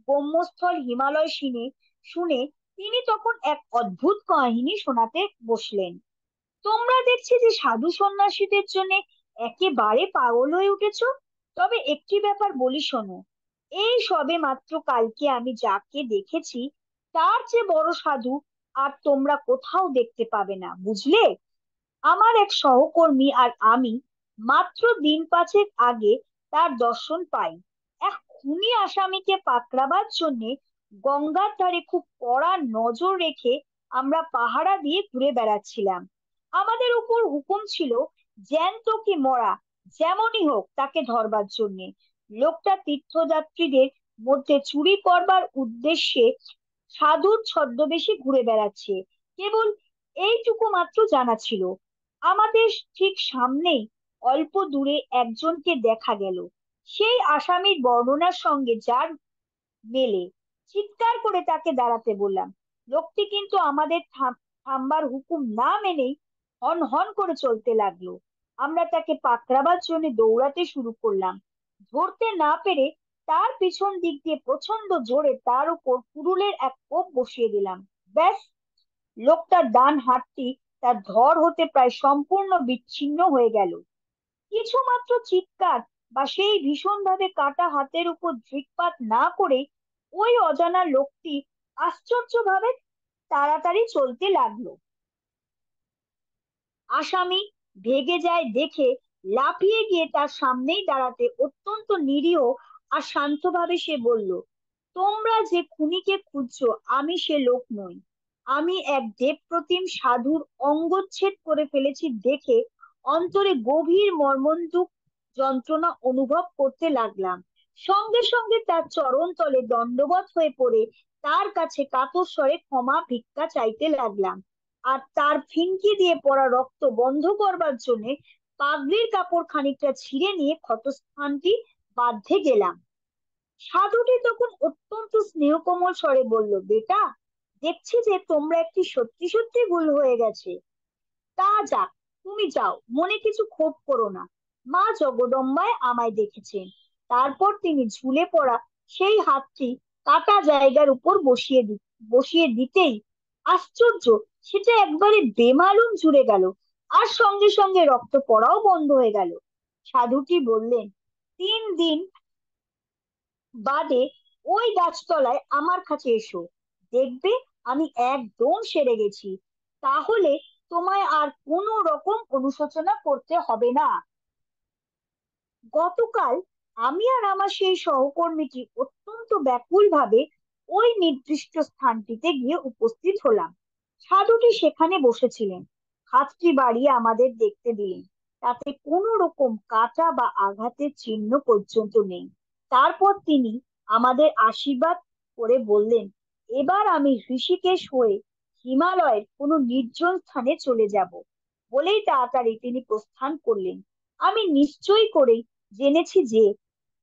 গম্যস্থল হিমালয় শুনে তিনি তখন এক অদ্ভুত কাহিনী শোনাতে বসলেন। তোমরা দেখছি যে সাধু সন্ন্যাসীদের জন্য একেবারে পাগল হয়ে উঠেছো। তবে একটি ব্যাপার বলি শোনো, এই সবে মাত্র কালকে আমি যাকে দেখেছি তার চেয়ে বড় সাধু আর তোমরা কোথাও দেখতে পাবে না, বুঝলে? আমার এক সহকর্মী আর আমি মাত্র দিন পাঁচেক আগে তার দর্শন পাই। এক খুনি আসামিকে পাকড়াবার জন্য গঙ্গার ধারে খুব কড়া নজর রেখে আমরা পাহারা দিয়ে ঘুরে বেড়াচ্ছিলাম। আমাদের উপর হুকুম ছিল জ্যান্ত কি মরা যেমনই হোক তাকে ধরবার জন্যে। লোকটা তীর্থযাত্রীদের মধ্যে চুরি করবার উদ্দেশ্যে সাধুর ছদ্মবেশে ঘুরে বেড়াচ্ছে, কেবল এইটুকু মাত্র জানা ছিল। আমাদের ঠিক সামনেই অল্প দূরে একজনকে দেখা গেল, সেই আসামির বর্ণনার সঙ্গে যার মেলে। চিৎকার করে তাকে দাঁড়াতে বললাম। লোকটি কিন্তু আমাদের থামবার হুকুম না মেনেই হন হন করে চলতে লাগলো। আমরা তাকে পাকড়াবার জন্য দৌড়াতে শুরু করলাম। ধরতে না পেরে তার পিছন দিক দিয়ে প্রচন্ড জোরে তার উপর কুড়ুলের এক কোপ বসিয়ে দিলাম। ব্যাস, লোকটার ডান হাতটি তার ধর হতে প্রায় সম্পূর্ণ বিচ্ছিন্ন হয়ে গেল। কিছু মাত্র চিৎকার বা সেই ভীষণভাবে কাটা হাতের উপর দৃকপাত না করে ওই অজানা লোকটি আশ্চর্যভাবে তাড়াতাড়ি চলতে লাগলো। আসামি ভেগে যায় দেখে লাফিয়ে গিয়ে তার সামনেই দাঁড়াতে অত্যন্ত নিরীহ আর শান্তভাবে সে বলল, তোমরা যে খুনিকে খুঁজছো আমি সে লোক নই। আমি এক দেবপ্রতিম সাধুর অঙ্গচ্ছেদ করে ফেলেছি দেখে অন্তরে গভীর মর্মন্তুদ যন্ত্রণা অনুভব করতে লাগলাম। সঙ্গে সঙ্গে তার চরণ তলে দণ্ডবৎ হয়ে পড়ে তার কাছে কাতর স্বরে ক্ষমা ভিক্ষা চাইতে লাগলাম। আর তার ফিনকি দিয়ে পড়া রক্ত বন্ধ করবার জন্য পাগড়ির কাপড় খানিকটা ছিঁড়ে নিয়ে ক্ষতস্থানটি বাঁধতে গেলাম। সাধুটি তখন অত্যন্ত স্নেহকোমল স্বরে বলল, বেটা, দেখছি যে তোমরা একটি সত্যি সত্যি ভুল হয়ে গেছে। তা যাক, তুমি যাও, মনে কিছু ক্ষোভ করো না। মা জগদম্বায় আমায় দেখেছেন। তারপর তিনি ঝুলে পড়া সেই হাতটি কাটা জায়গার উপর বসিয়ে দিতেই আশ্চর্য, সেটা একবারে বেমালুম জুড়ে গেল, আর সঙ্গে সঙ্গে রক্ত পড়াও বন্ধ হয়ে গেল। সাধুটি বললেন, 3 দিন বাদে ওই গাছতলায় আমার কাছে এসো, দেখবে আমি একদম সেরে গেছি। তাহলে তোমায় আর কোনো রকম অনুশোচনা করতে হবে না। গতকাল আমি আর আমার সেই সহকর্মীটি অত্যন্ত ব্যাকুল ভাবে ওই নির্দিষ্ট স্থানটিতে গিয়ে উপস্থিত হলাম। সাধুটি সেখানে বসেছিলেন, হাতটি বাড়িয়ে আমাদের দেখতে দিলেন। তাতে কোনো রকম কাটা বা আঘাতের চিহ্ন পর্যন্ত নেই। তারপর তিনি আমাদের আশীর্বাদ করে বললেন, এবার আমি ঋষিকেশ হয়ে হিমালয়ের কোনো নির্জন স্থানে চলে যাব। বলেই তাড়াতাড়ি তিনি প্রস্থান করলেন। আমি নিশ্চয় করে জেনেছি যে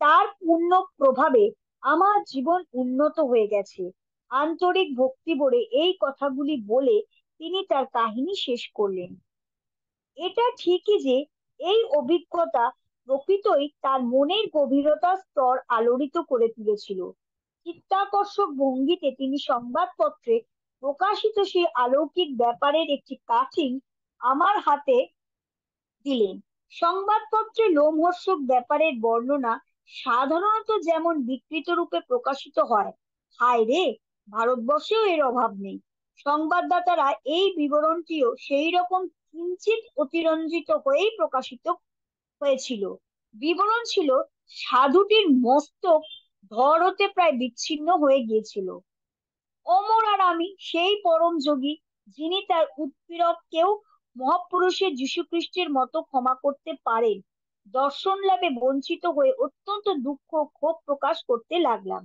তার পূর্ণ প্রভাবে আমার জীবন উন্নত হয়ে গেছে। আন্তরিক ভক্তি ভরে এই কথাগুলি বলে তিনি তার কাহিনী শেষ করলেন। এটা ঠিকই যে এই অভিজ্ঞতা প্রকৃতই তার মনের গভীরতার স্তর আলোড়িত করে তুলেছিল। চিত্তাকর্ষক ভঙ্গিতে তিনি সংবাদপত্রে প্রকাশিত সেই অলৌকিক ব্যাপারের একটি কাটিং আমার হাতে দিলেন। সংবাদপত্রে লোমহর্ষক ব্যাপারের বর্ণনা সাধারণত যেমন বিকৃত রূপে প্রকাশিত হয়, হায় রে, ভারতবর্ষেও এর অভাব নেই। সংবাদদাতারা এই বিবরণটিও সেই রকম কিঞ্চিত অতিরঞ্জিত হয়েই প্রকাশিত হয়েছিল। বিবরণ ছিল, সাধুটির মস্তক ধর হতে প্রায় বিচ্ছিন্ন হয়ে গিয়েছিল। অমর আর আমি সেই পরম যোগী, যিনি তার উৎপীড়ককেও মহাপুরুষের যীশুখ্রিস্টের মতো ক্ষমা করতে পারেন, দর্শন লাভে বঞ্চিত হয়ে অত্যন্ত দুঃখ ও ক্ষোভ প্রকাশ করতে লাগলাম।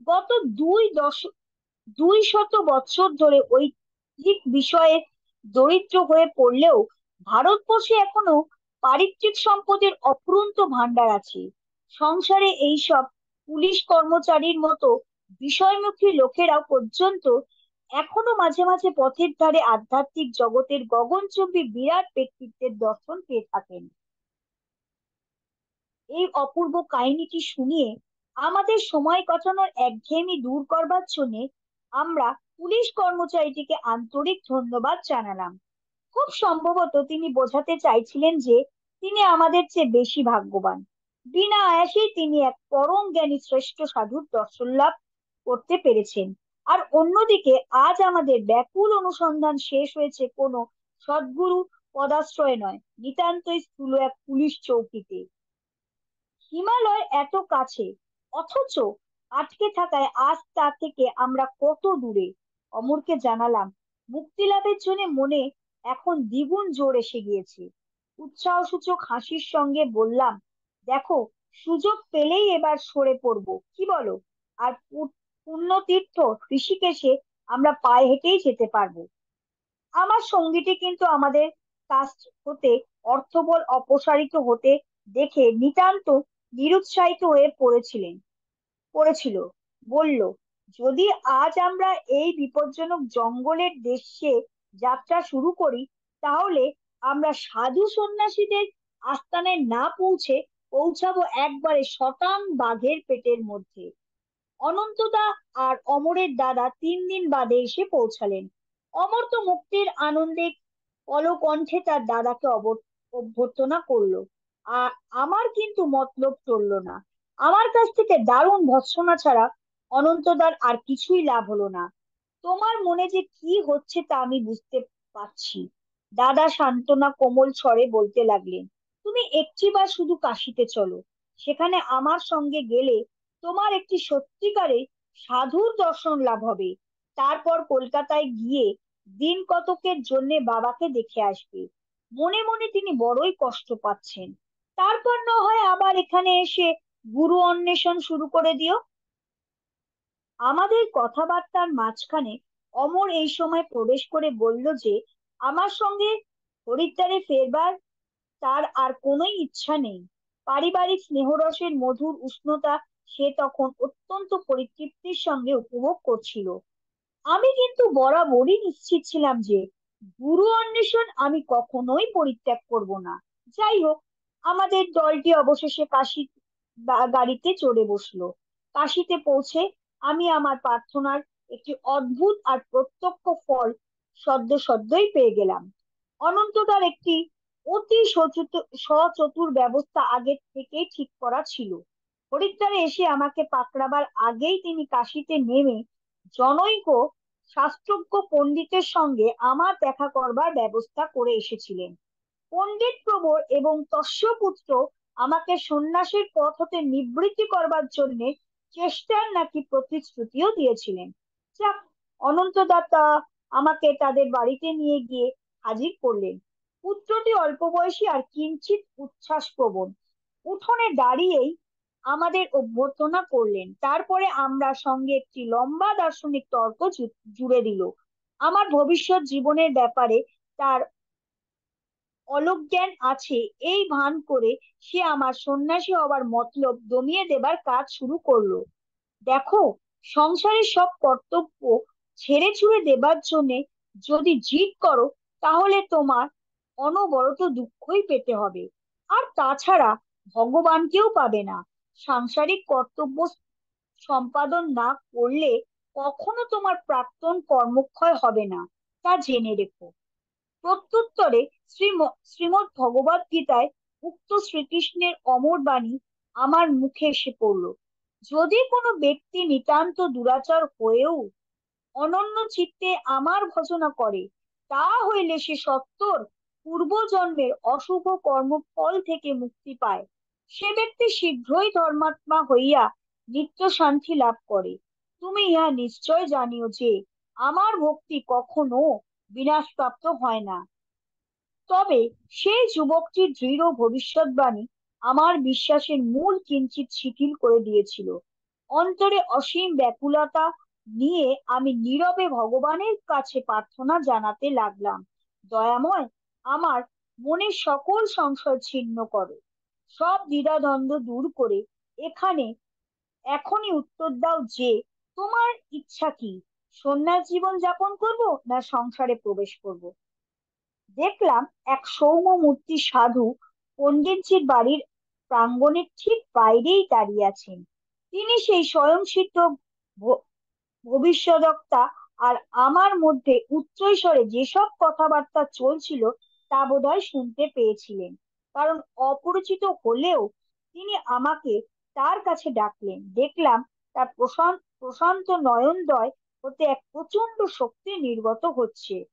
গত 200 বৎসর ধরে ঐহিক বিষয়ে দরিদ্র হয়ে পড়লেও ভারতবর্ষে এখনো পারিত্রিক সম্পদের অফুরন্ত ভান্ডার আছে। সংসারে এইসব পুলিশ কর্মচারীর মতো বিষয়মুখী লোকেরাও পর্যন্ত এখনো মাঝে মাঝে পথের ধারে আধ্যাত্মিক জগতের গগনচুম্বী বিরাট ব্যক্তিত্বের দর্শন পেয়ে থাকেন। এই অপূর্ব কাহিনীটি শুনিয়ে আমাদের সময় কাটানোর একঘেয়েমি দূর করবার জন্য আমরা পুলিশ কর্মচারীটিকে আন্তরিক ধন্যবাদ জানালাম। খুব সম্ভবত তিনি বোঝাতে চাইছিলেন যে তিনি আমাদের চেয়ে বেশি ভাগ্যবান। বিনা আয়াসেই তিনি এক পরম জ্ঞানী শ্রেষ্ঠ সাধুর দর্শন লাভ করতে পেরেছেন। আর অন্যদিকে আজ আমাদের ব্যাকুল অনুসন্ধান শেষ হয়েছে কোনো সদ্গুরু পদাশ্রয়ে নয়, নিতান্তই স্থূল এক পুলিশ চৌকিতে। হিমালয় এত কাছে, অথচ আটকে থাকায় আজ তা থেকে আমরা কত দূরে। অমরকে জানালাম, মুক্তি লাভের জন্য মনে এখন দ্বিগুণ জোর এসে গিয়েছে। উৎসাহসূচক হাসির সঙ্গে বললাম, দেখো, সুযোগ পেলেই এবার সরে পড়বো, কি বলো? আর পুণ্যতীর্থ ঋষিকেশে আমরা পায়ে হেঁটেই যেতে পারবো। আমার সঙ্গীটি কিন্তু আমাদের কাছ হতে অর্থবল অপসারিত হতে দেখে নিতান্ত নিরুৎসাহিত হয়ে পড়েছিল। বলল, যদি আজ আমরা এই বিপজ্জনক জঙ্গলের দেশে যাত্রা শুরু করি, তাহলে আমরা সাধু সন্ন্যাসীদের আস্তানায় না পৌঁছাবো একবারে শতাং বাঘের পেটের মধ্যে। অনন্তদা আর অমরের দাদা 3 দিন বাদে এসে পৌঁছালেন। অমর তো মুক্তির আনন্দে কলকণ্ঠে তার দাদাকে অভ্যর্থনা করলো। আর আমার কিন্তু মতলব চললো না। আমার কাছ থেকে দারুণ ভর্ৎসনা ছাড়া অনন্তদার আর কিছুই লাভ হলো না। তোমার মনে যে কি হচ্ছে তা আমি বুঝতে পারছি। দাদা সান্ত্বনা কোমল স্বরে বলতে লাগলেন, তুমি একটিবার শুধু কাশিতে চলো। সেখানে আমার সঙ্গে গেলে তোমার একটি সত্যিকারের সাধুর দর্শন লাভ হবে। তারপর কলকাতায় গিয়ে দিন কতকের জন্য বাবাকে দেখে আসবে। মনে মনে তিনি বড়ই কষ্ট পাচ্ছেন। তারপর না হয় আবার এখানে এসে গুরু অন্বেষণ শুরু করে দিও। আমাদের কথাবার্তার মাঝখানে অমর এই সময় প্রবেশ করে বলল যে আমার সঙ্গে হরিদ্বারে ফেরবার তার আর কোনোই ইচ্ছা নেই। পারিবারিক স্নেহরসের মধুর উষ্ণতা সে তখন অত্যন্ত পরিতৃপ্তির সঙ্গে উপভোগ করছিল। আমি কিন্তু বরাবরই নিশ্চিত ছিলাম যে গুরু অন্বেষণ আমি কখনোই পরিত্যাগ করব না। যাই হোক, আমাদের দলটি অবশেষে কাশী গাড়িতে চড়ে বসলো। কাশীতে পৌঁছে আমি আমার প্রার্থনার একটি অদ্ভুত আর প্রত্যক্ষ ফল সদ্যই পেয়ে গেলাম। অনন্তদার একটি অতি সচতুর ব্যবস্থা আগে থেকেই ঠিক করা ছিল। হরিদ্বারে এসে আমাকে পাকড়াবার আগেই তিনি কাশীতে নেমে জনৈক শাস্ত্রজ্ঞ পণ্ডিতের সঙ্গে আমার দেখা করবার ব্যবস্থা করে এসেছিলেন। পণ্ডিত প্রবর এবং তস্যপুত্র আমাকে সন্ন্যাসীর পথ হতে নিবৃত্তি করবার জন্য চেষ্টার নাকি প্রতিশ্রুতিও দিয়েছিলেন। যাক, অনন্তদাতা আমাকে তাদের বাড়িতে নিয়ে গিয়ে হাজির করলেন। পুত্রটি অল্প বয়সী আর কিঞ্চিত উচ্ছ্বাস প্রবণ। উঠোনে দাঁড়িয়েই আমাদের অভ্যর্থনা করলেন। তারপরে আমরা সঙ্গে একটি লম্বা দার্শনিক তর্ক জুড়ে দিল। আমার ভবিষ্যৎ জীবনের ব্যাপারে তার অলোকজ্ঞান আছে এই ভান করে সে আমার সন্ন্যাসী হবার মতলব দমিয়ে দেবার কাজ শুরু করলো। দেখো, সংসারের সব কর্তব্য ছেড়ে ছুড়ে দেবার জন্য যদি জিদ করো, তাহলে তোমার অনবরত দুঃখই পেতে হবে। আর তাছাড়া ভগবানকেও পাবে না। সাংসারিক কর্তব্য সম্পাদন না করলে কখনো তোমার প্রাক্তন কর্মক্ষয় হবে না, তা জেনে রেখো। প্রত্যুত্তরে শ্রীমদ্ ভগবদ গীতায় উক্ত শ্রীকৃষ্ণের অমর বাণী আমার মুখে এসে পড়ল। যদি কোনো ব্যক্তি নিতান্ত দুরাচার হয়েও অনন্য চিত্তে আমার ভজনা করে, তা হইলে সে সত্তর পূর্বজন্মের অশুভ কর্মফল থেকে মুক্তি পায়। সে ব্যক্তি শীঘ্রই ধর্মাত্মা হইয়া নিত্য শান্তি লাভ করে। তুমি ইহা নিশ্চয় জানিও যে আমার ভক্তি কখনো বিনাশপ্রাপ্ত হয় না। তবে সেই যুবকটির দৃঢ় ভবিষ্যৎবাণী আমার বিশ্বাসের মূল কিঞ্চিত শিথিল করে দিয়েছিল। অন্তরে অসীম ব্যাকুলতা নিয়ে আমি নীরবে ভগবানের কাছে প্রার্থনা জানাতে লাগলাম, দয়াময়, আমার মনের সকল সংশয় ছিন্ন করো, সব দ্বিধাদ্বন্দ্ব দূর করে এখানে এখনই উত্তর দাও যে তোমার ইচ্ছা কি, সন্ন্যাস জীবন যাপন করব না সংসারে প্রবেশ করব। দেখলাম এক সৌম্য মূর্তি সাধু পণ্ডিতজির বাড়ির প্রাঙ্গণের ঠিক বাইরেই দাঁড়িয়ে আছেন। তিনি সেই স্বয়ং সিদ্ধ ভ- ভবিষ্যদ্বক্তা। আর আমার মধ্যে উচ্চৈঃস্বরে যেসব কথাবার্তা চলছিল তা বোধহয় শুনতে পেয়েছিলেন, কারণ অপরিচিত হলেও তিনি আমাকে তার কাছে ডাকলেন। দেখলাম তার প্রশান্ত নয়নদ্বয় হতে এক প্রচন্ড শক্তি নির্গত হচ্ছে।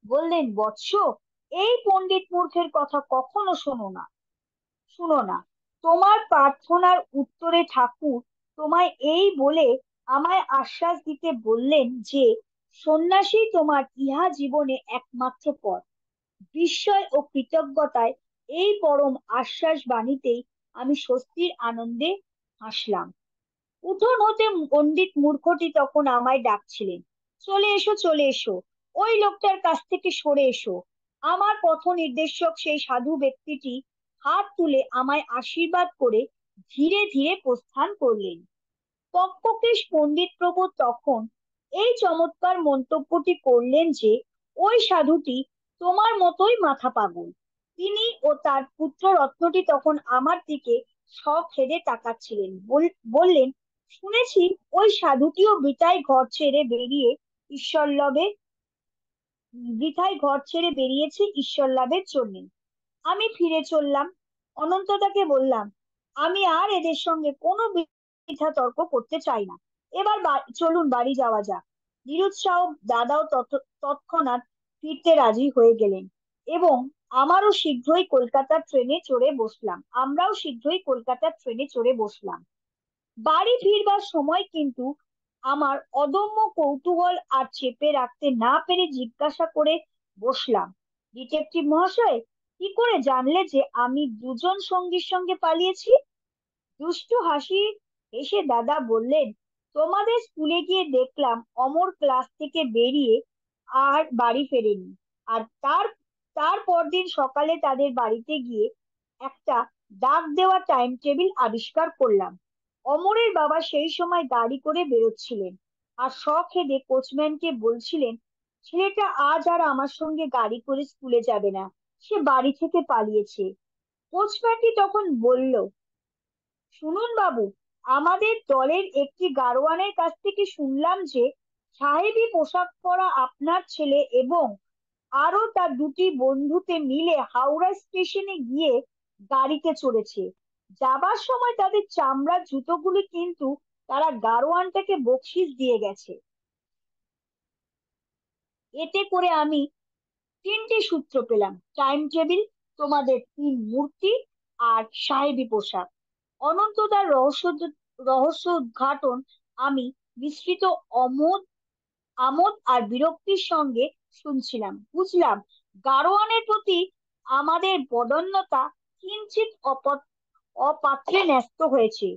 বললেন, বৎস, এই পণ্ডিত মূর্খের কথা কখনো শোনো না। তোমার প্রার্থনার উত্তরে ঠাকুর তোমায় এই বলে আমায় আশ্বাস দিতে বললেন যে সন্ন্যাসী তোমার ইহা জীবনে একমাত্র পথ। বিস্ময় ও কৃতজ্ঞতায় এই পরম আশ্বাস বাণীতেই আমি স্বস্তির আনন্দে হাসলাম। উঠোন হতে পণ্ডিত মূর্খটি তখন আমায় ডাকছিলেন, চলে এসো, চলে এসো, ওই লোকটার কাছ থেকে সরে এসো। আমার পথ নির্দেশক সেই সাধু ব্যক্তিটি হাত তুলে আমায় আশীর্বাদ করে ধীরে ধীরে প্রস্থান করলেন। পক্ককেশ পণ্ডিত প্রভু তখন এই চমৎকার মন্তব্যটি করলেন যে ওই সাধুটি তোমার মতোই মাথা পাগল। তিনি ও তার পুত্র রত্নটি তখন আমার দিকে সখেদে তাকাচ্ছিলেন। বললেন, শুনেছি ওই সাধুটিও ঈশ্বর লাভে বৃথায় ঘর ছেড়ে বেরিয়েছে ঈশ্বর লাভের জন্য। আমি ফিরে চললাম। অনন্তদাকে বললাম, আমি আর এদের সঙ্গে কোনো বৃথা তর্ক করতে চাই না। এবার চলুন বাড়ি যাওয়া যাক। নিরুৎসাহ দাদাও তৎক্ষণাৎ ফিরতে রাজি হয়ে গেলেন এবং আমারও শীঘ্রই কলকাতার ট্রেনে চড়ে বসলাম আমরাও শীঘ্রই কলকাতার ট্রেনে চড়ে বসলাম। বাড়ি ফিরবার সময় কিন্তু আমার অদম্য কৌতূহল আর চেপে রাখতে না পেরে জিজ্ঞাসা করে বসলাম, ডিটেকটিভ মহাশয়, কি করে জানলে যে আমি দুজন সঙ্গীর সঙ্গে পালিয়েছি? দুষ্টু হাসি হেসে দাদা বললেন, তোমাদের স্কুলে গিয়ে দেখলাম অমর ক্লাস থেকে বেরিয়ে আর বাড়ি ফেরেনি। আর তার পরদিন সকালে তাদের বাড়িতে গিয়ে একটা ডাক দেওয়া টাইম টেবিল আবিষ্কার করলাম। অমরের বাবা সেই সময় গাড়ি করে বেরোচ্ছিলেন আর সখেদে কোচম্যানকে বলছিলেন, ছেলেটা আজ আর আমার সঙ্গে গাড়ি করে স্কুলে যাবে না, সে বাড়ি থেকে পালিয়েছে। কোচম্যানটি তখন বলল, শুনুন বাবু, আমাদের দলের একটি গাড়োয়ানের কাছ থেকে শুনলাম যে সাহেবি পোশাক পরা আপনার ছেলে এবং আরো তার দুটি বন্ধুতে মিলে হাওড়া স্টেশনে গিয়ে গাড়িতে চড়েছে। যাবার সময় তাদের চামড়ার জুতোগুলি কিন্তু তারা গাড়োয়ানটাকে বকশিস দিয়ে গেছে। এতে করে আমি তিনটে সূত্র পেলাম, টাইম টেবিল, তোমাদের তিন মূর্তি, আর সাহেবি পোশাক। অনন্তদার রহস্য উদ্ঘাটন আমি মিশ্রিত অমোদ আমোদ আর বিরক্তির সঙ্গে শুনছিলাম। বুঝলাম গাড়োয়ানের প্রতি আমাদের বদান্যতা কিঞ্চিত অপাত্রে ন্যস্ত হয়েছে।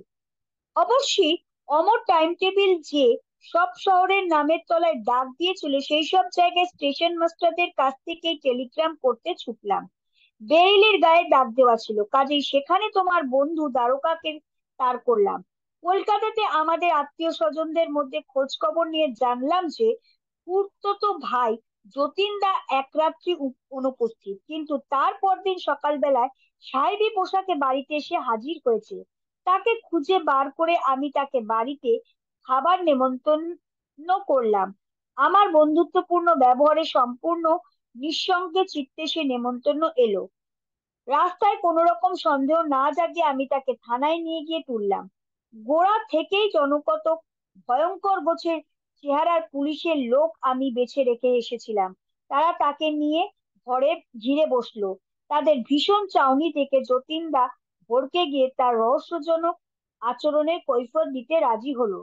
অবশ্যই অমর টাইম টেবিল যে সব শহরের নামের তলায় ডাক দিয়েছিল সেই সব জায়গায় স্টেশন মাস্টারদের কাছ থেকে টেলিগ্রাম করতে ছুটলাম। বেইলির গায়ে ডাক দেওয়া ছিল, কাজেই সেখানে তোমার বন্ধু দ্বারকাকে তার করলাম। কলকাতাতে আমাদের আত্মীয় স্বজনদের মধ্যে খোঁজ খবর নিয়ে জানলাম যে খুড়তুতো ভাই যতীনদা এক রাত্রি অনুপস্থিত, কিন্তু তার পরদিন সকালবেলায় সাহেবি পোশাকে বাড়িতে এসে হাজির হয়েছে। তাকে খুঁজে বার করে আমি তাকে বাড়িতে খাবার নেমন্তন্ন করলাম। আমার বন্ধুত্বপূর্ণ ব্যবহারে সম্পূর্ণ নিঃসঙ্গে চিত্তে সে নেমন্তন্ন এলো। রাস্তায় কোনো রকম সন্দেহ না জাগিয়ে আমি তাকে থানায় নিয়ে গিয়ে তুললাম। গোড়া থেকেই জনকতক ভয়ঙ্কর গোছের চেহারার পুলিশের লোক আমি বেছে রেখে এসেছিলাম। তারা তাকে নিয়ে ঘরে ঘিরে বসলো। তাদের ভীষণ চাউনি দেখে যতীনদা ভড়কে গিয়ে তার রহস্যজনক আচরণের কৈফিয়ত দিতে রাজি হলো।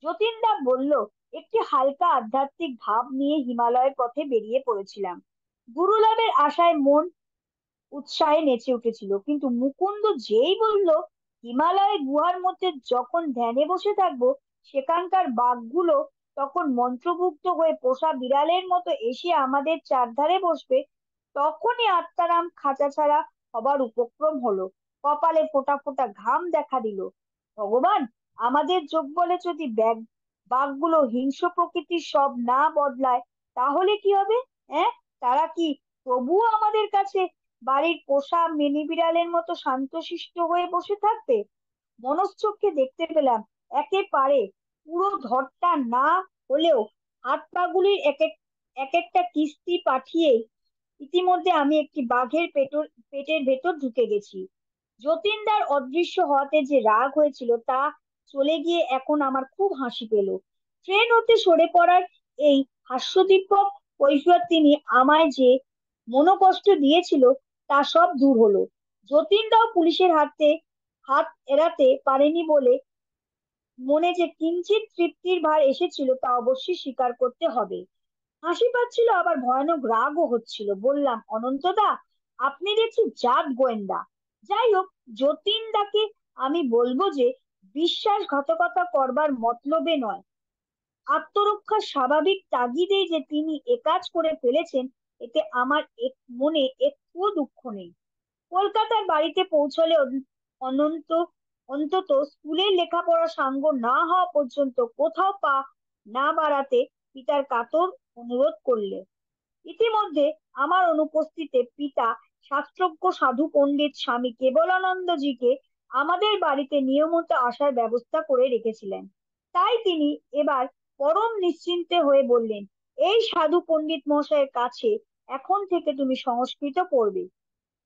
যতীনদা বলল, একটি হালকা আধ্যাত্মিক ভাব নিয়ে হিমালয়ের পথে বেরিয়ে পড়েছিলাম। গুরুলাভের আশায় মন উৎসাহে নেচে উঠেছিল, কিন্তু মুকুন্দ যেই বলল হিমালয়ের গুহার মধ্যে যখন ধ্যানে বসে থাকবো সেখানকার বাঘগুলো তখন মন্ত্রমুগ্ধ হয়ে পোষা বিড়ালের মতো এসে আমাদের চারধারে বসবে, তখনই আত্মারাম খাঁচাছাড়া হবার উপক্রম হলো। কপালে ফোঁটা ফোঁটা ঘাম দেখা দিল। ভগবান, আমাদের যোগ বলে যদি বাঘগুলো হিংস্র প্রকৃতির সব না বদলায় তাহলে কি হবে? হ্যাঁ, তারা কি তবুও আমাদের কাছে বাড়ির পোষা মিনি বিড়ালের মতো শান্তশিষ্ট হয়ে বসে থাকবে? মনশ্চক্ষে দেখতে পেলাম একেবারে পুরো ধরটা না হলেও হাত পা গুলির এক একটা কিস্তি পাঠিয়ে ইতিমধ্যে আমি একটি বাঘের পেটের ভেতর ঢুকে গেছি। যতীনদার অদৃশ্য হওয়াতে যে রাগ হয়েছিল তা চলে গিয়ে এখন আমার খুব হাসি পেল। ট্রেন হতে সরে পড়ার এই হাস্যদীপক কৈফিয়ত তিনি আমায় যে মনোকষ্ট দিয়েছিল তা সব দূর হলো। যতীনদাও পুলিশের হাত এড়াতে পারেনি বলে মনে যে কিঞ্চিত তৃপ্তির ভার এসেছিল তা অবশ্যই স্বীকার করতে হবে। হাসি পাচ্ছিল, আবার ভয়ানক রাগও হচ্ছিল। বললাম, অনন্তদা, আপনি দেখছি জাত গোয়েন্দা। যাই হোক, যতীনদাকে আমি বলবো যে বিশ্বাসঘাতকতা করবার মতলবে নয়, আত্মরক্ষার স্বাভাবিক তাগিদেই যে তিনি একাজ করে ফেলেছেন, এতে আমার মনে একটুও দুঃখ নেই। কলকাতার বাড়িতে পৌঁছলে অনন্ত অন্তত স্কুলের লেখাপড়া সাঙ্গ না হওয়া পর্যন্ত কোথাও পা না বাড়াতে পিতার কাতর অনুরোধ করলে। ইতিমধ্যে আমার অনুপস্থিতিতে পিতা শাস্ত্রজ্ঞ সাধু পণ্ডিত স্বামী কেবলানন্দজিকে আমাদের বাড়িতে নিয়মিত আসার ব্যবস্থা করে রেখেছিলেন। তাই তিনি এবার পরম নিশ্চিন্তে হয়ে বললেন, এই সাধু পণ্ডিত মহাশয়ের কাছে এখন থেকে তুমি সংস্কৃত পড়বে।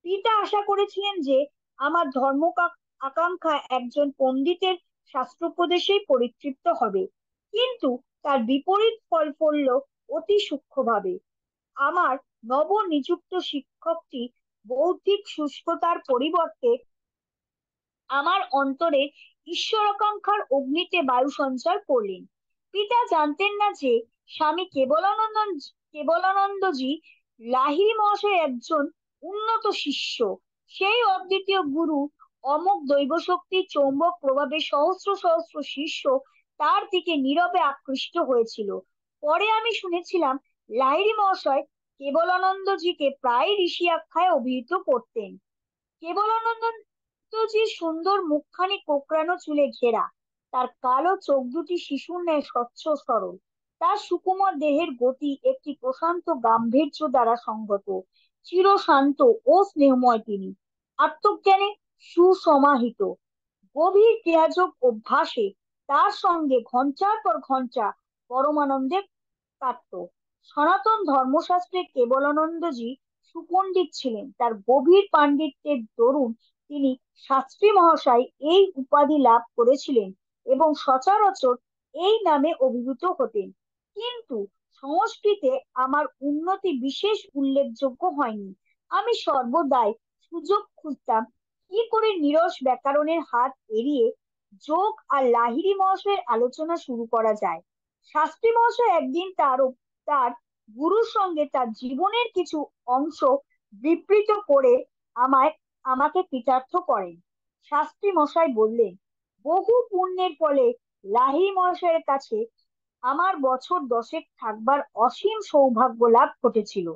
পিতা আশা করেছিলেন যে আমার আকাঙ্ক্ষা একজন পণ্ডিতের শাস্ত্রোপদেশেই পরিতৃপ্ত হবে, কিন্তু তার বিপরীত ফল পড়ল অতি সূক্ষ্মভাবে। আমার নবনিযুক্ত শিক্ষকটি বৌদ্ধিক শুষ্কতার পরিবর্তে আমার অন্তরে ঈশ্বরাকাঙ্ক্ষার অগ্নিতে বায়ু সঞ্চার করলেন। পিতা জানতেন না যে স্বামী কেবলানন্দজি লাহিড়ী মহাশয় একজন উন্নত শিষ্য। সেই অদ্বিতীয় গুরু অমোঘ দৈবশক্তি চৌম্বক প্রভাবে সহস্র সহস্র শিষ্য তার দিকে নীরবে আকৃষ্ট হয়েছিল। পরে আমি শুনেছিলাম লাহিড়ী মহাশয় কেবলানন্দজিকে প্রায় ঋষি আখ্যায় অভিহিত করতেন। কেবলানন্দজির সুন্দর মুখখানি কোঁকড়ানো চুলে ঘেরা, তার কালো চোখ দুটি শিশুর ন্যায় স্বচ্ছ সরল, তার সুকুমার দেহের গতি একটি প্রশান্ত গাম্ভীর্য দ্বারা সংগত। চিরশান্ত ও স্নেহময় তিনি, আত্মজ্ঞানে সুসমাহিত, গভীর ক্রিয়াযোগ অভ্যাসে তার সঙ্গে ঘঞ্টার পর ঘঞ্টা পরমানন্দে কাটতো। সনাতন ধর্মশাস্ত্রে কেবলানন্দজি সুপণ্ডিত ছিলেন, তার গভীর পাণ্ডিত্যের দরুন তিনি শাস্ত্রী মহাশয় এই উপাধি লাভ করেছিলেন এবং সচরাচর এই নামে অভিভূত হতেন। কিন্তু সংস্কৃতে আমার উন্নতি বিশেষ উল্লেখযোগ্য হয়নি। আমি সর্বদাই সুযোগ খুঁজতাম কি করে নিরস ব্যাকরণের হাত এড়িয়ে যোগ আর লাহিড়ী মহাশয়ের আলোচনা শুরু করা যায়। শাস্ত্রী মহাশয় একদিন তার গুরুর সঙ্গে তার জীবনের কিছু অংশ বিবৃত করে আমায় আমাকে কৃতার্থ করেন। শাস্ত্রী মশাই বললেন, বহু পুণ্যের ফলে লাহিড়ী মহাশয়ের কাছে আমার বছর 10 থাকবার অসীম সৌভাগ্য লাভ ঘটেছিল।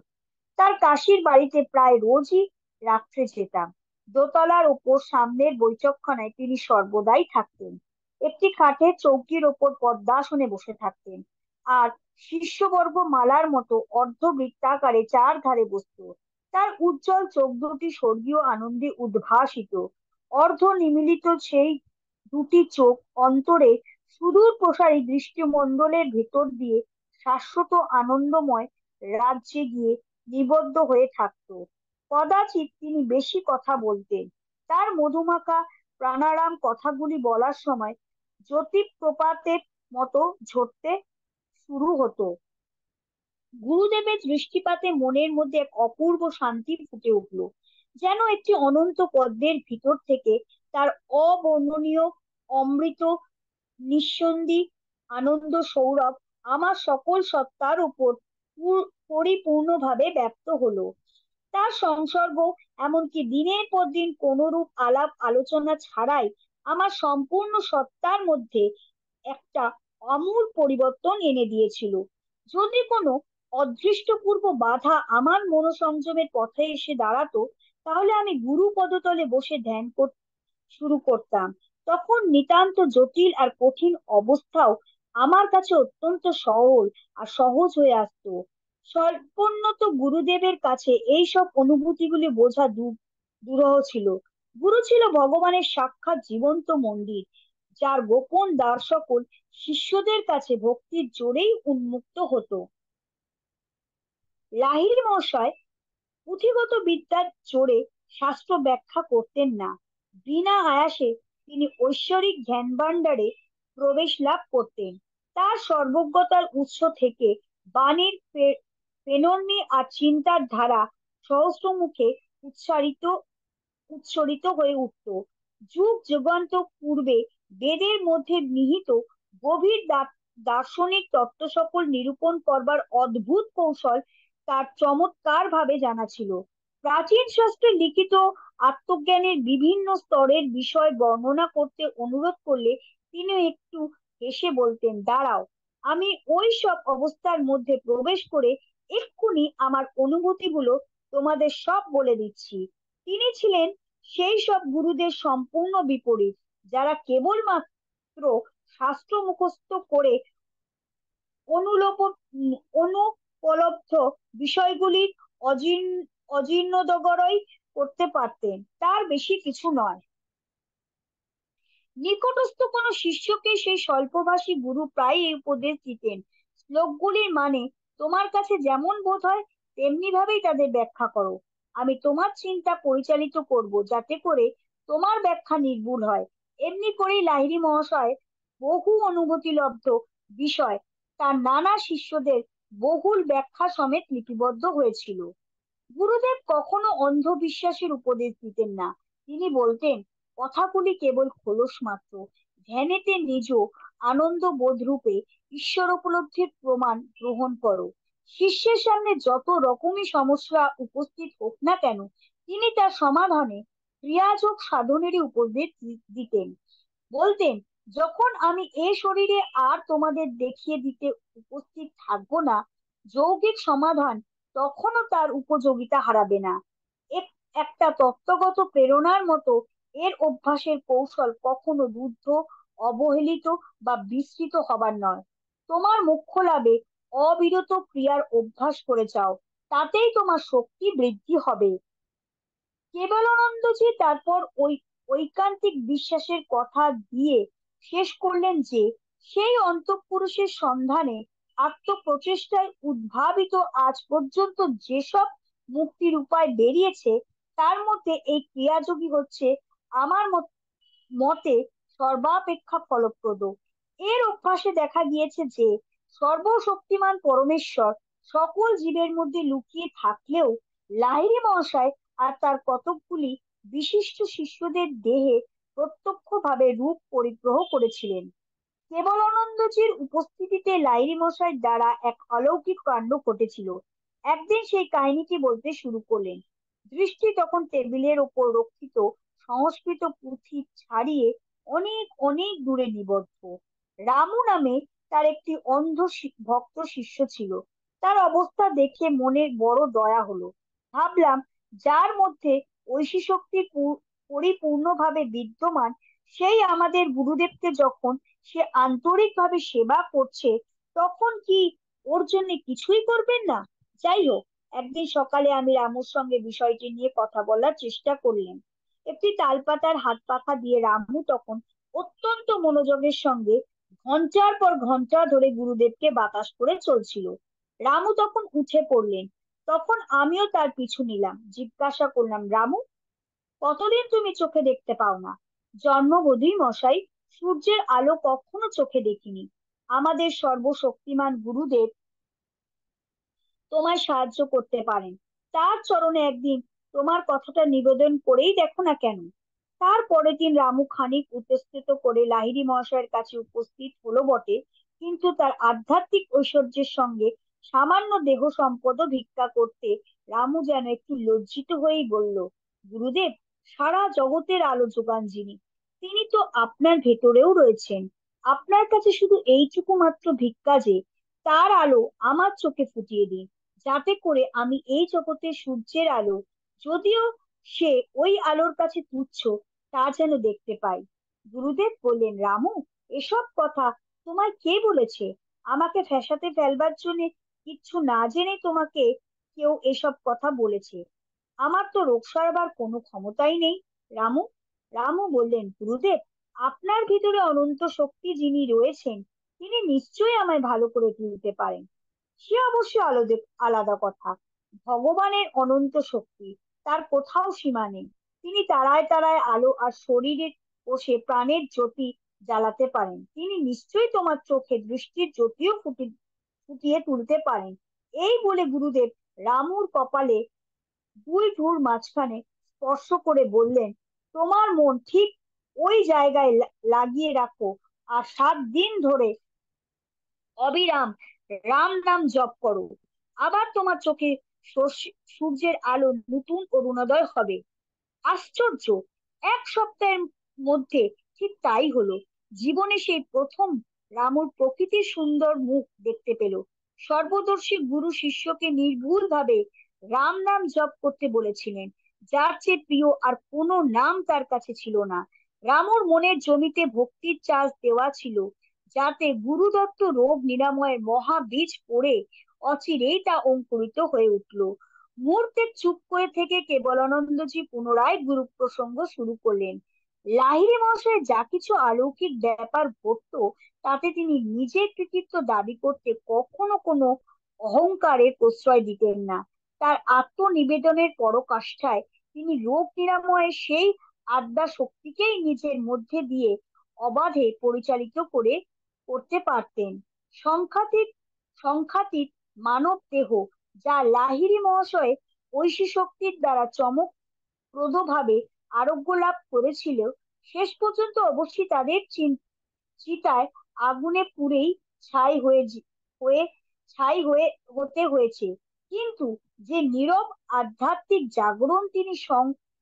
তার কাশির বাড়িতে প্রায় রোজই রাত্রে যেতাম। দোতলার ওপর সামনের বৈঠকখানায় তিনি সর্বদাই থাকতেন। একটি কাঠের চৌকির ওপর পদ্মাসনে বসে থাকতেন, আর শিষ্যবর্গ মালার মতো অর্ধবৃত্তাকারে চার ধারে বসত। তার উজ্জ্বল চোখ দুটি স্বর্গীয় আনন্দে উদ্ভাসিত। অর্ধ নিমীলিত সেই দুটি চোখ অন্তরে সুদূর প্রসারী দৃষ্টিমণ্ডলের ভেতর দিয়ে শাশ্বত আনন্দময় রাজ্যে গিয়ে নিবদ্ধ হয়ে থাকতো। কদাচিৎ তিনি বেশি কথা বলতেন। তার মধুমাখা প্রাণারাম কথাগুলি বলার সময় জ্যোতিপ্রপাতের মতো ঝরতে শুরু হতো। গুরুদেবের দৃষ্টিপাতে মনের মধ্যে এক অপূর্ব শান্তি ফুটে উঠল, যেন একটি অনন্ত পদ্মের ভিতর থেকে তার অবর্ণনীয় অমৃত নিঃসন্দি আনন্দ সৌরভ আমার সকল সত্তার উপর পরিপূর্ণভাবে ব্যক্ত হলো। তার সংসর্গ, এমনকি দিনের পর দিন কোনরূপ আলাপ আলোচনা ছাড়াই, আমার সম্পূর্ণ সত্তার মধ্যে একটা আমূল পরিবর্তন এনে দিয়েছিল। যদি কোনো অদৃষ্টপূর্ব বাধা আমার মনোসংযমের পথে এসে দাঁড়াতো, তাহলে আমি গুরু পদতলে বসে ধ্যান শুরু করতাম। তখন নিতান্ত জটিল আর কঠিন অবস্থাও আমার কাছে অত্যন্ত সহজ আর সহজ হয়ে আসতো। স্বল্পোন্নত গুরুদেবের কাছে এইসব অনুভূতিগুলি বোঝা দুরূহ ছিল। গুরু ছিল ভগবানের সাক্ষাৎ জীবন্ত মন্দির, যার গোপন দ্বার সকল শিষ্যদের কাছে ভক্তির জোরেই উন্মুক্ত হতো। লাহিড়ী মহাশয় পুঁথিগত বিদ্যার জোরে শাস্ত্র ব্যাখ্যা করতেন না। বিনা আয়াসে তিনি ঐশ্বরিক জ্ঞান ভাণ্ডারে প্রবেশ লাভ করতেন। তার সর্বজ্ঞতার উৎস থেকে বাণীর পেনর্নি আর চিন্তার ধারা সহস্র মুখে উচ্চারিত উচ্ছরিত হয়ে উঠত। যুগ যুগান্তর পূর্বে বেদের মধ্যে নিহিত গভীর দার্শনিক তত্ত্ব সকল নিরূপণ করবার অদ্ভুত কৌশল তার চমৎকার ভাবে জানা ছিল। প্রাচীন শাস্ত্রে লিখিত আত্মজ্ঞানের বিভিন্ন স্তরের বিষয় বর্ণনা করতে অনুরোধ করলে তিনি একটু হেসে বলতেন, দাঁড়াও, আমি ওই সব অবস্থার মধ্যে প্রবেশ করে এক্ষুনি আমার অনুভূতিগুলো তোমাদের সব বলে দিচ্ছি। তিনি ছিলেন সেই সব গুরুদের সম্পূর্ণ বিপরীত, যারা কেবলমাত্র শাস্ত্র মুখস্থ করে অনুলোপ অনুপলব্ধ বিষয়গুলির অজীর্ণোদ্গারই করতে পারতেন, তার বেশি কিছু নয়। নিকটস্থ কোনো শিষ্যকে সেই স্বল্পভাষী গুরু প্রায় এই উপদেশ দিতেন, শ্লোকগুলির মানে তোমার কাছে যেমন বোধ হয় তেমনি ভাবেই তাদের ব্যাখ্যা করো। আমি তোমার চিন্তা পরিচালিত করব, যাতে করে তোমার ব্যাখ্যা নির্ভুল হয়। এমনি করেই লাহিড়ী মহাশয় বহু অনুভূতিলব্ধ বিষয় তার নানা শিষ্যদের বহুল ব্যাখ্যা সমেত লিপিবদ্ধ হয়েছিল। গুরুদেব কখনো অন্ধবিশ্বাসের উপদেশ দিতেন না। তিনি বলতেন, কথাগুলি কেবল খোলস মাত্র। ধ্যানেতে নিজ আনন্দ বোধ রূপে ঈশ্বর উপলব্ধির প্রমাণ গ্রহণ করো। শিষ্যের সামনে যত রকমই সমস্যা উপস্থিত হোক না কেন, তিনি তার সমাধানে ক্রিয়াযোগ সাধনেরই উপদেশ দিতেন। বলতেন, যখন আমি এ শরীরে আর তোমাদের দেখিয়ে দিতে উপস্থিত থাকবো না, যৌগিক সমাধান তখনও তার উপযোগিতা হারাবে না। একটা তত্ত্বগত প্রেরণার মতো এর অভ্যাসের কৌশল কখনো রুদ্ধ, অবহেলিত বা বিস্মৃত হবার নয়। তোমার মোক্ষ লাভে অবিরত ক্রিয়ার অভ্যাস করে যাও, তাতেই তোমার শক্তি বৃদ্ধি হবে। কেবলানন্দজি তারপর ওই ঐকান্তিক বিশ্বাসের কথা দিয়ে শেষ করলেন যে, সেই অন্তঃপুরুষের সন্ধানে আত্মপ্রচেষ্টায় উদ্ভাবিত আজ পর্যন্ত যেসব মুক্তির উপায় বেরিয়েছে, তার মধ্যে এই ক্রিয়াযোগী হচ্ছে আমার মতে সর্বাপেক্ষা ফলপ্রদ। এর অভ্যাসে দেখা গিয়েছে যে, সর্বশক্তিমান পরমেশ্বর সকল জীবের মধ্যে লুকিয়ে থাকলেও লাহিড়ী মহাশয় আর তার কতকগুলি বিশিষ্ট শিষ্যদের দেহে প্রত্যক্ষভাবে রূপ পরিগ্রহ করেছিলেন। কেবলানন্দজির উপস্থিতিতে লাহিড়ী মশাইয়ের দ্বারা এক অলৌকিক কাণ্ড ঘটেছিল। একদিন সেই কাহিনীটি বলতে শুরু করলেন। দৃষ্টি তখন টেবিলের ওপর রক্ষিত সংস্কৃত পুঁথি ছাড়িয়ে অনেক অনেক দূরে নিবদ্ধ। রামু নামে তার একটি অন্ধ ভক্ত শিষ্য ছিল। তার অবস্থা দেখে মনে বড় দয়া হলো। ভাবলাম, যার মধ্যে ঐশী শক্তি পরিপূর্ণভাবে বিদ্যমান, সেই আমাদের গুরুদেবকে যখন সে আন্তরিকভাবে সেবা করছে, তখন কি ওর জন্য কিছুই করবেন না? যাই হোক, একদিন সকালে আমি রামুর সঙ্গে বিষয়টি নিয়ে কথা বলার চেষ্টা করলাম। একটি তালপাতার হাত পাখা দিয়ে রামু তখন অত্যন্ত মনোযোগের সঙ্গে ঘন্টার পর ঘন্টা ধরে গুরুদেবকে বাতাস করে চলছিল। রামু তখন উঠে পড়লেন। তখন আমিও তার পিছু নিলাম। জিজ্ঞাসা করলাম, রামু, কতদিন তুমি চোখে দেখতে পাও না? জন্মবোধই মশাই, সূর্যের আলো কখনো চোখে দেখিনি। আমাদের সর্বশক্তিমান গুরুদেব তোমায় সাহায্য করতে পারেন। তার চরণে একদিন তোমার কথাটা নিবেদন করেই দেখো না কেন? তার পরের দিন রামু খানিক উত্তেজিত করে লাহিড়ী মহাশয়ের কাছে উপস্থিত হলো বটে, কিন্তু তার আধ্যাত্মিক ঐশ্বর্যের সঙ্গে সামান্য দেহ সম্পদও ভিক্ষা করতে রামু যেন একটু লজ্জিত হয়েই বলল, গুরুদেব, সারা জগতের আলো যোগান যিনি, তিনি তো আপনার ভেতরেও রয়েছেন। আপনার কাছে শুধু এইটুকু মাত্র ভিক্ষা যে, তার আলো আমার চোখে ফুটিয়ে দিন, যাতে করে আমি এই জগতের সূর্যের আলো, যদিও সে ওই আলোর কাছে তুচ্ছ, তা যেন দেখতে পাই। গুরুদেব বললেন, রামু, এসব কথা তোমায় কে বলেছে? আমাকে ফ্যাসাতে ফেলবার জন্য কিচ্ছু না জেনে তোমাকে কেউ এসব কথা বলেছে? আমার তো রোগ সারাবার কোনো ক্ষমতাই নেই। রামু রামু বললেন, গুরুদেব, আপনার ভিতরে অনন্ত শক্তি যিনি রয়েছেন, তিনি নিশ্চয়ই আমায় ভালো করে তুলতে পারেন। সে অবশ্যই আলাদা আলাদা কথা। ভগবানের অনন্ত শক্তি, তার কোথাও সীমা নেই। তিনি তারায় তারায় আলো আর শরীরের বসে প্রাণের জ্যোতি জ্বালাতে পারেন। তিনি নিশ্চয়ই তোমার চোখে দৃষ্টির জ্যোতিও ফুটিয়ে তুলতে পারেন। এই বলে গুরুদেব রামুর কপালে দুই ভ্রুর মাঝখানে স্পর্শ করে বললেন, তোমার মন ঠিক ওই জায়গায় লাগিয়ে রাখো, আর 7 দিন ধরে অবিরাম রাম নাম জপ করো। আবার তোমার চোখে সূর্যের আলো নতুন অরুণোদয় হবে। আশ্চর্য! 1 সপ্তাহের মধ্যে ঠিক তাই হলো। জীবনে সেই প্রথম রামুর প্রকৃতির সুন্দর মুখ দেখতে পেল। সর্বদর্শী গুরু শিষ্যকে নির্ভুল ভাবে রাম নাম জপ করতে বলেছিলেন, যার চেয়ে প্রিয় আর কোনো নাম তার কাছে ছিল না। রামুর মনের জমিতে ভক্তির চাষ দেওয়া ছিল, যাতে গুরুদত্ত রোগ নিরাময়ের মহা বীজ পড়ে অচিরেই তা অঙ্কুরিত হয়ে উঠল। মুহূর্তে চুপ করে থেকে কেবলানন্দজি পুনরায় গুরু প্রসঙ্গ শুরু করলেন। লাহিড়ী মহাশয় যা কিছু অলৌকিক ব্যাপার ঘটতো, তাতে তিনি নিজের কৃতিত্ব দাবি করতে কখনো কোনো অহংকারের প্রশ্রয় দিতেন না। তার আত্মনিবেদনের পরকাষ্ঠায় তিনি রোগ নিরাময়ের সেই আদ্যা শক্তিকেই নিজের মধ্যে দিয়ে অবাধে পরিচালিত করতে পারতেন। সংখ্যাতীত সংখ্যাতীত মানব দেহ, যা লাহিড়ী মহাশয় ঐশী শক্তির দ্বারা চমকপ্রদভাবে আরোগ্য লাভ করেছিল, শেষ পর্যন্ত অবশ্যই তাদের চিতায় আগুনে পুড়েই ছাই হয়ে ছাই হয়ে হতে হয়েছে। কিন্তু যে নীরব আধ্যাত্মিক জাগরণ তিনি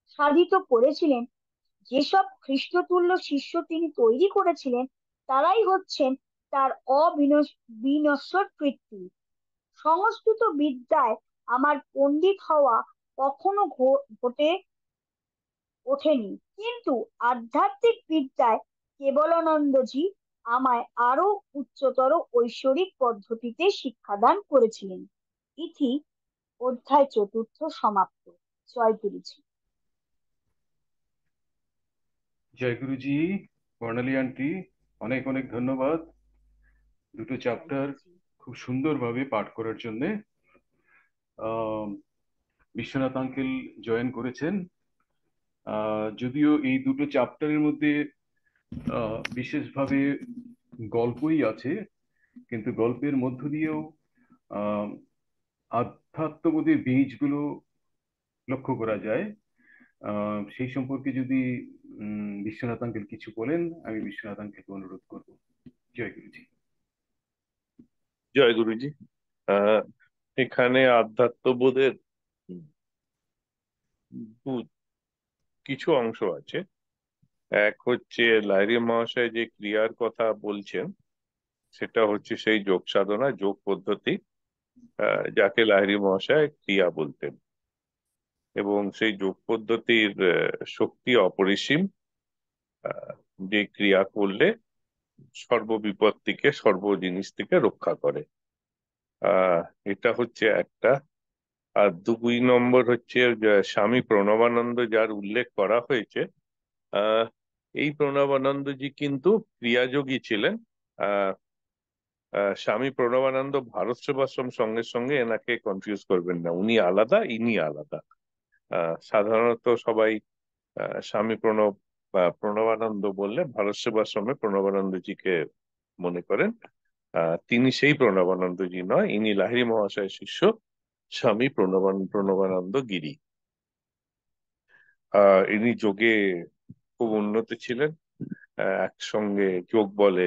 সাধিত করেছিলেন, যেসব খ্রিস্টতুল্য শিষ্য তিনি তৈরি করেছিলেন, তারাই হচ্ছেন তার বিনশ্বর কীর্তি। সংস্কৃত বিদ্যায় আমার পণ্ডিত হওয়া কখনো ঘটে ওঠেনি, কিন্তু আধ্যাত্মিক বিদ্যায় কেবলানন্দজি আমায় আরো উচ্চতর ঐশ্বরিক পদ্ধতিতে শিক্ষাদান করেছিলেন। ইতি অধ্যায় চতুর্থ সমাপ্ত। জয় গুরুজি। জয় গুরুজি। বর্ণালী আন্টি, অনেক অনেক ধন্যবাদ দুটো জয় চ্যাপ্টার গুরুজি। খুব সুন্দরভাবে পাঠ করার জন্যে। আহ, বিশ্বনাথ আঙ্কেল জয়েন করেছেন। যদিও এই দুটো চ্যাপ্টারের মধ্যে বিশেষভাবে গল্পই আছে, কিন্তু গল্পের মধ্য দিয়েও আহ আধ্যাত্মবোধের বীজগুলো লক্ষ্য করা যায়। সেই সম্পর্কে যদি বিশ্বনাথ আঙ্কেল কিছু বলেন, আমি বিশ্বনাথ আঙ্কেলকে অনুরোধ করব। জয় গুরুজি। জয় গুরুজি। আহ এখানে আধ্যাত্মবোধের দু- কিছু অংশ আছে। এক হচ্ছে লাহিড়ী মহাশয় যে ক্রিয়ার কথা বলছেন, সেটা হচ্ছে সেই যোগ সাধনা, যোগ পদ্ধতি, যাকে লাহিড়ী মহাশয় ক্রিয়া বলতেন। এবং সেই যোগ পদ্ধতির শক্তি অপরিসীম। আহ, যে ক্রিয়া করলে সর্ববিপদ থেকে, সর্ব জিনিস থেকে রক্ষা করে। আহ এটা হচ্ছে একটা। আর 2 নম্বর হচ্ছে যে স্বামী প্রণবানন্দ যার উল্লেখ করা হয়েছে, আহ এই প্রণবানন্দজি কিন্তু ক্রিয়াযোগী ছিলেন। আহ স্বামী প্রণবানন্দ ভারত সেবাশ্রম সঙ্গে সঙ্গে এনাকে কনফিউজ করবেন না, উনি আলাদা, ইনি আলাদা। সাধারণত সবাই স্বামী প্রণবানন্দ বললে ভারত সেবাশ্রমে প্রণবানন্দজিকে মনে করেন। তিনি সেই প্রণবানন্দজি নয়, ইনি লাহিড়ী মহাশয়ের শিষ্য স্বামী প্রণবানন্দ গিরি। ইনি যোগে খুব উন্নত ছিলেন। একসঙ্গে যোগ বলে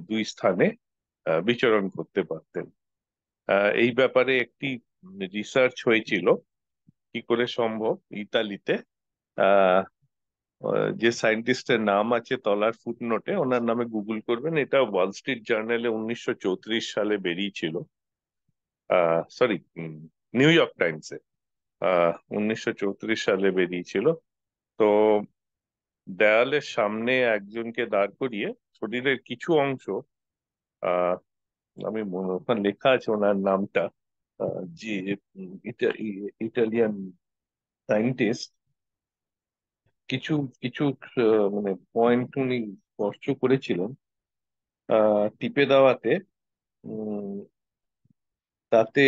দুই স্থানে বিচরণ করতে পারতেন। এই ব্যাপারে একটি রিসার্চ হয়েছিল, কি করে সম্ভব। ইতালিতে আহ যে সায়েন্টিস্টের নাম আছে তলার ফুটনোটে, ওনার নামে গুগল করবেন, এটা ওয়াল স্ট্রিট জার্নালে 1934 সালে বেরিয়েছিল। সরি, নিউ ইয়র্ক টাইমসে 1934 সালে বেরিয়েছিল। তো দেয়ালের সামনে একজনকে দাঁড় করিয়ে শরীরের কিছু অংশ, আহ আমি ওখানে লেখা আছে ওনার নামটা, যে ইটালিয়ান সায়েন্টিস্ট, কিছু কিছু মানে পয়েন্ট উনি স্পর্শ করেছিলেন টিপে দেওয়াতে। উম, তাতে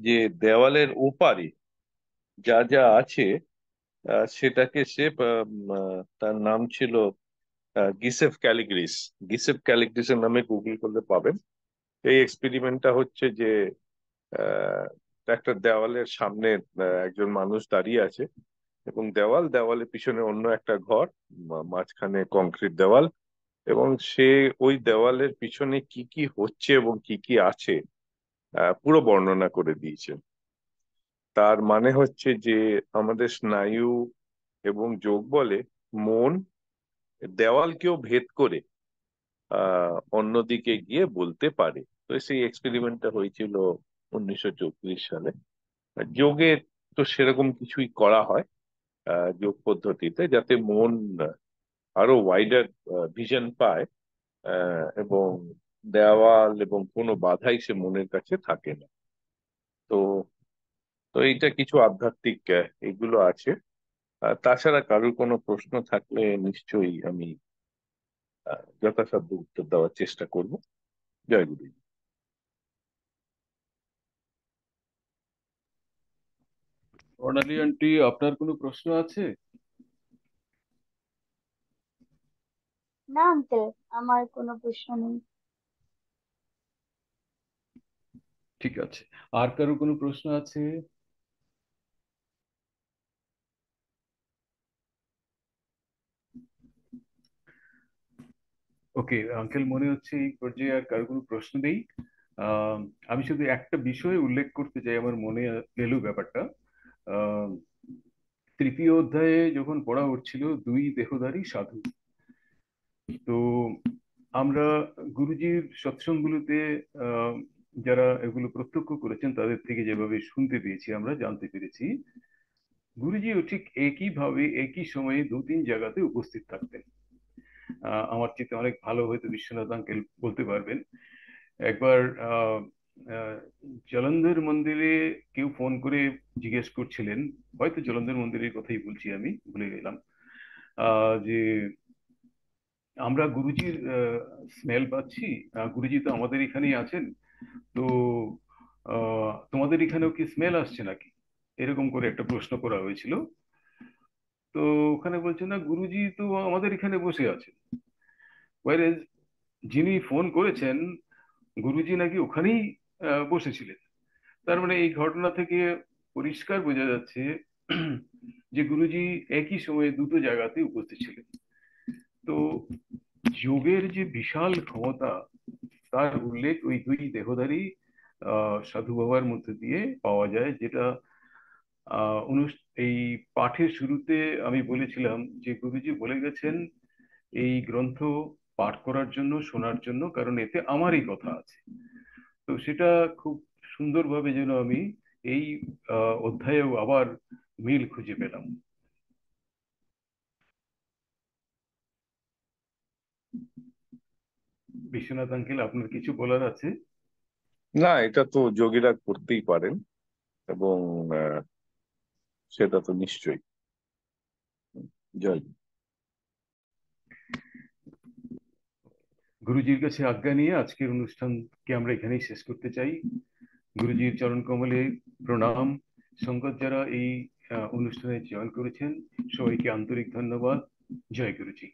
যে দেওয়ালের ওপারে যা যা আছে, সেটাকে সে তার নাম ছিল গিসেফ ক্যালিগ্রিস। গিসেফ ক্যালিগ্রিসের নামে গুগল করলে পাবেন। এই এক্সপেরিমেন্টটা হচ্ছে যে আহ, একটা দেওয়ালের সামনে একজন মানুষ দাঁড়িয়ে আছে, এবং দেওয়ালের পিছনে অন্য একটা ঘর, মাঝখানে কংক্রিট দেওয়াল, এবং সে ওই দেওয়ালের পিছনে কি কি হচ্ছে এবং কি কি আছে পুরো বর্ণনা করে দিয়েছেন। তার মানে হচ্ছে যে আমাদের স্নায়ু এবং যোগ বলে মন দেওয়ালকেও ভেদ করে অন্যদিকে গিয়ে বলতে পারে। তো সেই এক্সপেরিমেন্টটা হয়েছিল 1934 সালে। যোগে তো সেরকম কিছুই করা হয় যোগ পদ্ধতিতে, যাতে মন আরো ওয়াইডার ভিশন পায়, এবং দেওয়াল এবং কোনো বাধাই সে মনের কাছে থাকে না। তো তো এইটা কিছু আধ্যাত্মিক এগুলো আছে। তাছাড়া কারোর কোনো প্রশ্ন থাকলে নিশ্চয়ই আমি যথাসাধ্য উত্তর দেওয়ার চেষ্টা করব। জয় গুরু। বর্ণালী আন্টি, আপনার কোনো প্রশ্ন আছে? না আঙ্কেল, আমার কোনো প্রশ্ন নেই। ঠিক আছে। আর কারো কোনো প্রশ্ন আছে? ওকে আঙ্কেল, মনে হচ্ছে এই পর্যায়ে আর কারো কোনো প্রশ্ন নেই। আহ, আমি শুধু একটা বিষয় উল্লেখ করতে চাই, আমার মনে এলো ব্যাপারটা। আহ, তৃতীয় অধ্যায়ে যখন পড়া হচ্ছিল দুই দেহধারী সাধু, তো আমরা গুরুজির সৎসঙ্গগুলোতে আহ, যারা এগুলো প্রত্যক্ষ করেছেন তাদের থেকে যেভাবে শুনতে পেয়েছি, আমরা জানতে পেরেছি গুরুজিও ঠিক একই ভাবে একই সময়ে দু তিন জায়গাতে উপস্থিত থাকতেন। আমার চিন্তা অনেক ভালো হয়তো বিশ্বনাথ আঙ্কেল বলতে পারবেন। একবার আহ, আহ, জলন্ধর মন্দিরে কেউ ফোন করে জিজ্ঞেস করছিলেন, হয়তো জলন্ধর মন্দিরের কথাই বলছি, আমি ভুলে গেলাম, যে আমরা গুরুজির স্মেল পাচ্ছি, গুরুজি তো আমাদের এখানেই আছেন, তো তোমাদের এখানেও কি স্মেল আসছে নাকি, এরকম করে একটা প্রশ্ন করা হয়েছিল। তো ওখানে বলছে না, গুরুজি তো আমাদের এখানে বসে আছেন। ওয়ারেজ যিনি ফোন করেছেন গুরুজি নাকি ওখানেই বসেছিলেন। তার মানে এই ঘটনা থেকে পরিষ্কার বোঝা যাচ্ছে যে গুরুজি একই সময়ে দুটো জায়গাতে উপস্থিত ছিলেন। তো যোগের যে বিশাল ক্ষমতা, তার উল্লেখ ওই দুই দেহধারী সাধু বাবার মধ্যে দিয়ে পাওয়া যায়, যেটা এই পাঠের শুরুতে আমি বলেছিলাম যে গুরুজি বলে গেছেন এই গ্রন্থ পাঠ করার জন্য, শোনার জন্য, কারণ এতে আমারই কথা আছে। তো সেটা খুব সুন্দরভাবে যেন আমি এই অধ্যায়েও আবার মিল খুঁজে পেলাম। বিশ্বনাথ আঙ্কেল, আপনার কিছু বলার আছে? না, এটা তো যোগীরা করতেই পারেন, এবং আহ, সেটা তো নিশ্চয়ই। জয়। গুরুজির কাছে আজ্ঞা নিয়ে আজকের অনুষ্ঠানকে আমরা এখানেই শেষ করতে চাই। গুরুজির চরণ কমলে প্রণাম। সঙ্গত যারা এই অনুষ্ঠানে জয়েন করেছেন সবাইকে আন্তরিক ধন্যবাদ। জয় গুরুজি।